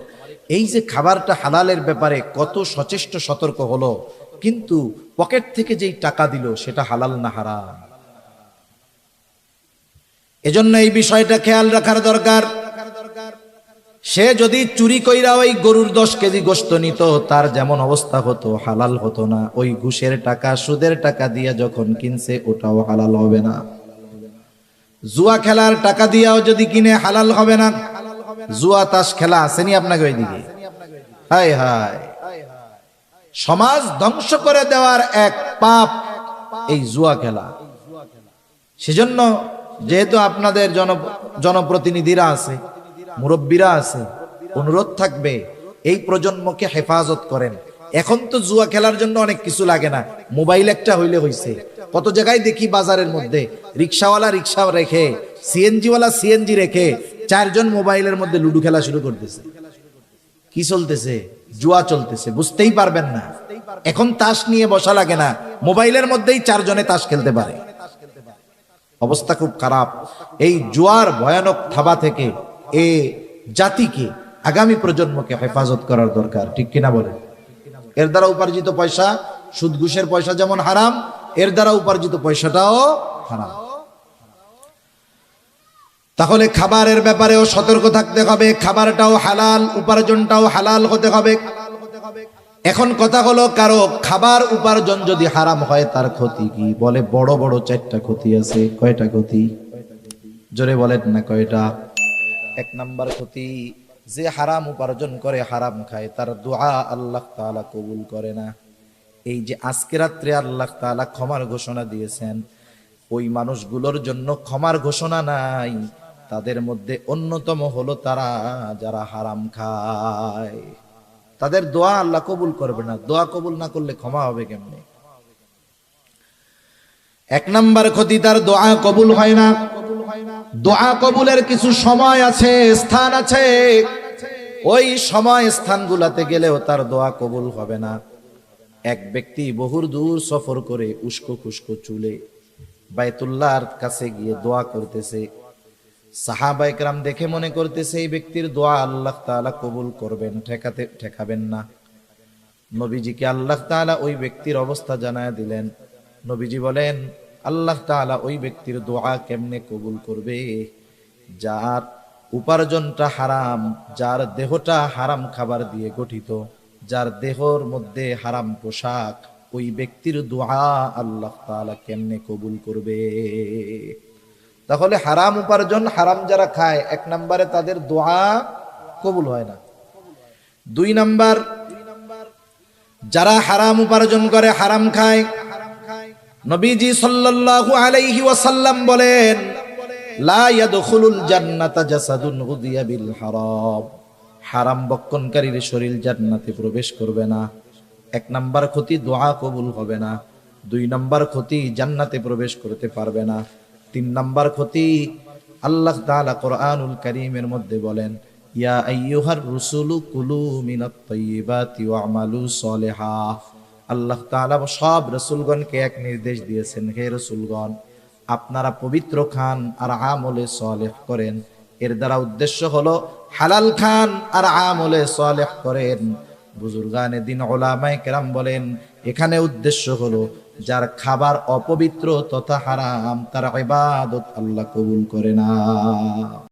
S1: এই যে খাবারটা হালালের ব্যাপারে কত সচেষ্ট সতর্ক হলো, কিন্তু পকেট থেকে যেই টাকা দিল সেটা হালাল না হারাম? এজন্য এই বিষয়টা খেয়াল রাখার দরকার। সে যদি চুরি কইরা ওই গরুর 10 কেজি গোস্ত নিত, তার যেমন অবস্থা হতো, হালাল হতো না। ওই ঘুষের টাকা, সুদের টাকা দিয়ে যখন কিনছে, ওটাও হালাল হবে না। জুয়া খেলার টাকা দিয়াও যদি কিনে, হালাল হবে না। জুয়া তাস খেলা আসেনি আপনাকে ওইদিকে? হায় হায়, সমাজ ধ্বংস করে দেওয়ার এক পাপ এই জুয়া খেলা। সেজন্য যেহেতু আপনাদের জনপ্রতিনিধিরা আছে, মুরব্বীরা আছে, অনুরোধ থাকবে এই প্রজন্মকে হেফাজত করেন। এখন তো জুয়া খেলার জন্য অনেক কিছু লাগে না, মোবাইল একটা হইলে হইছে। কত জায়গায় দেখি বাজারের মধ্যে রিক্সাওয়ালা রিক্সা রেখে, সিএনজিওয়ালা সিএনজি রেখে 4 জন মোবাইলের মধ্যে লুডো খেলা শুরু করতেছে। কি চলতেছে? জুয়া চলতেছে, বুঝতেই পারবেন না। এখন তাস নিয়ে বসা লাগে না, মোবাইলের মধ্যেই 4 জনে তাস খেলতে পারে। অবস্থা খুব খারাপ। এই জুয়ার ভয়ানক থাবা থেকে এ জাতিকে, আগামী প্রজন্মকে হেফাজত করার দরকার, ঠিক কিনা বলেন? এর দ্বারা উপার্জিত পয়সা, সুদ ঘুষের পয়সা যেমন হারাম, এর দ্বারা উপার্জিত পয়সাটাও হারাম। তাহলে খাবারের ব্যাপারেও সতর্ক থাকতে হবে, খাবারটাও হালাল, উপার্জনটাও হালাল হতে হবে। এখন কথা হলো, কারো খাবার উপার্জন যদি হারাম হয় তার ক্ষতি কি? বলে বড় বড় 4টা ক্ষতি আছে। কয়টা ক্ষতি? জোরে বলেন না কয়টা? 1 নাম্বার ক্ষতি, যে হারাম উপার্জন করে, হারাম খায়, তার দোয়া আল্লাহ তাআলা কবুল করে না। এই যে আজকে রাত্রে আল্লাহ তাআলা ক্ষমার ঘোষণা দিয়েছেন, ওই মানুষগুলোর জন্য ক্ষমার ঘোষণা নাই। তাদের মধ্যে অন্যতম হলো তারা যারা হারাম খায়। তাদের দোয়া আল্লাহ কবুল করবে না। দোয়া কবুল না করলে ক্ষমা হবে কেমনে? 1 নাম্বার ক্ষতি, তার দোয়া কবুল হয় না। দোয়া কবুলের কিছু সময় আছে, স্থান আছে। ওই সময় স্থানগুলোতে গেলেও তার দোয়া কবুল হবে না। এক ব্যক্তি বহুর দূর সফর করে উস্কো খুস্কো চুলে বাইতুল্লাহর কাছে গিয়ে দোয়া করতেছে। সাহাবায়ে কেরাম দেখে মনে করতেছে এই ব্যক্তির দোয়া আল্লাহ তাআলা কবুল করবেন, ঠেকাবেন না। নবীজিকে আল্লাহ তাআলা ওই ব্যক্তির অবস্থা জানায় দিলেন। নবীজি বলেন, আল্লাহ তাআলা ওই ব্যক্তির দোয়া কেমনে কবুল করবে? যার উপার্জনটা হারাম, যার দেহটা হারাম খাবার দিয়ে গঠিত, যার দেহর মধ্যে হারাম পোশাক, ওই ব্যক্তির দোয়া আল্লাহ তাআলা কেমনে কবুল করবে? তাহলে হারাম উপার্জন, হারাম যারা খায়, 1 নম্বরে তাদের দোয়া কবুল হয় না। 2 নাম্বার, যারা হারাম উপার্জন করে, হারাম খায়, নবীজি সাল্লাল্লাহু আলাইহি ওয়াসাল্লাম বলেন, লা ইয়াদখুলুল জান্নাতা জাসাদুন গুদিয়া বিল হারাম। হারাম বক্ষণকারীর শরীর জান্নাতে প্রবেশ করবে না। 1 নাম্বার ক্ষতি, দোয়া কবুল হবে না। 2 নাম্বার ক্ষতি, জান্নাতে প্রবেশ করতে পারবে না। 3 নাম্বার ক্ষতি, আল্লাহ তাআলা কোরআনুল কারীমের মধ্যে বলেন, ইয়া আইয়ুহার রুসুলু কুলু মিনাত তাইয়্যিবাতি ওয়া'মালু সলিহা। আল্লাহ তাআলা সব রাসূলগণকে এক নির্দেশ দিয়েছেন, হে রাসূলগণ, আপনারা পবিত্র খান আর আমলে সালেহ করেন। এর দ্বারা উদ্দেশ্য হলো হালাল খান আর আমলে সালেহ করেন। বুজুর্গানে দিন উলামায়ে কেরাম বলেন, এখানে উদ্দেশ্য হলো যার খাবার অপবিত্র তথা হারাম, তার ইবাদত আল্লাহ কবুল করে না।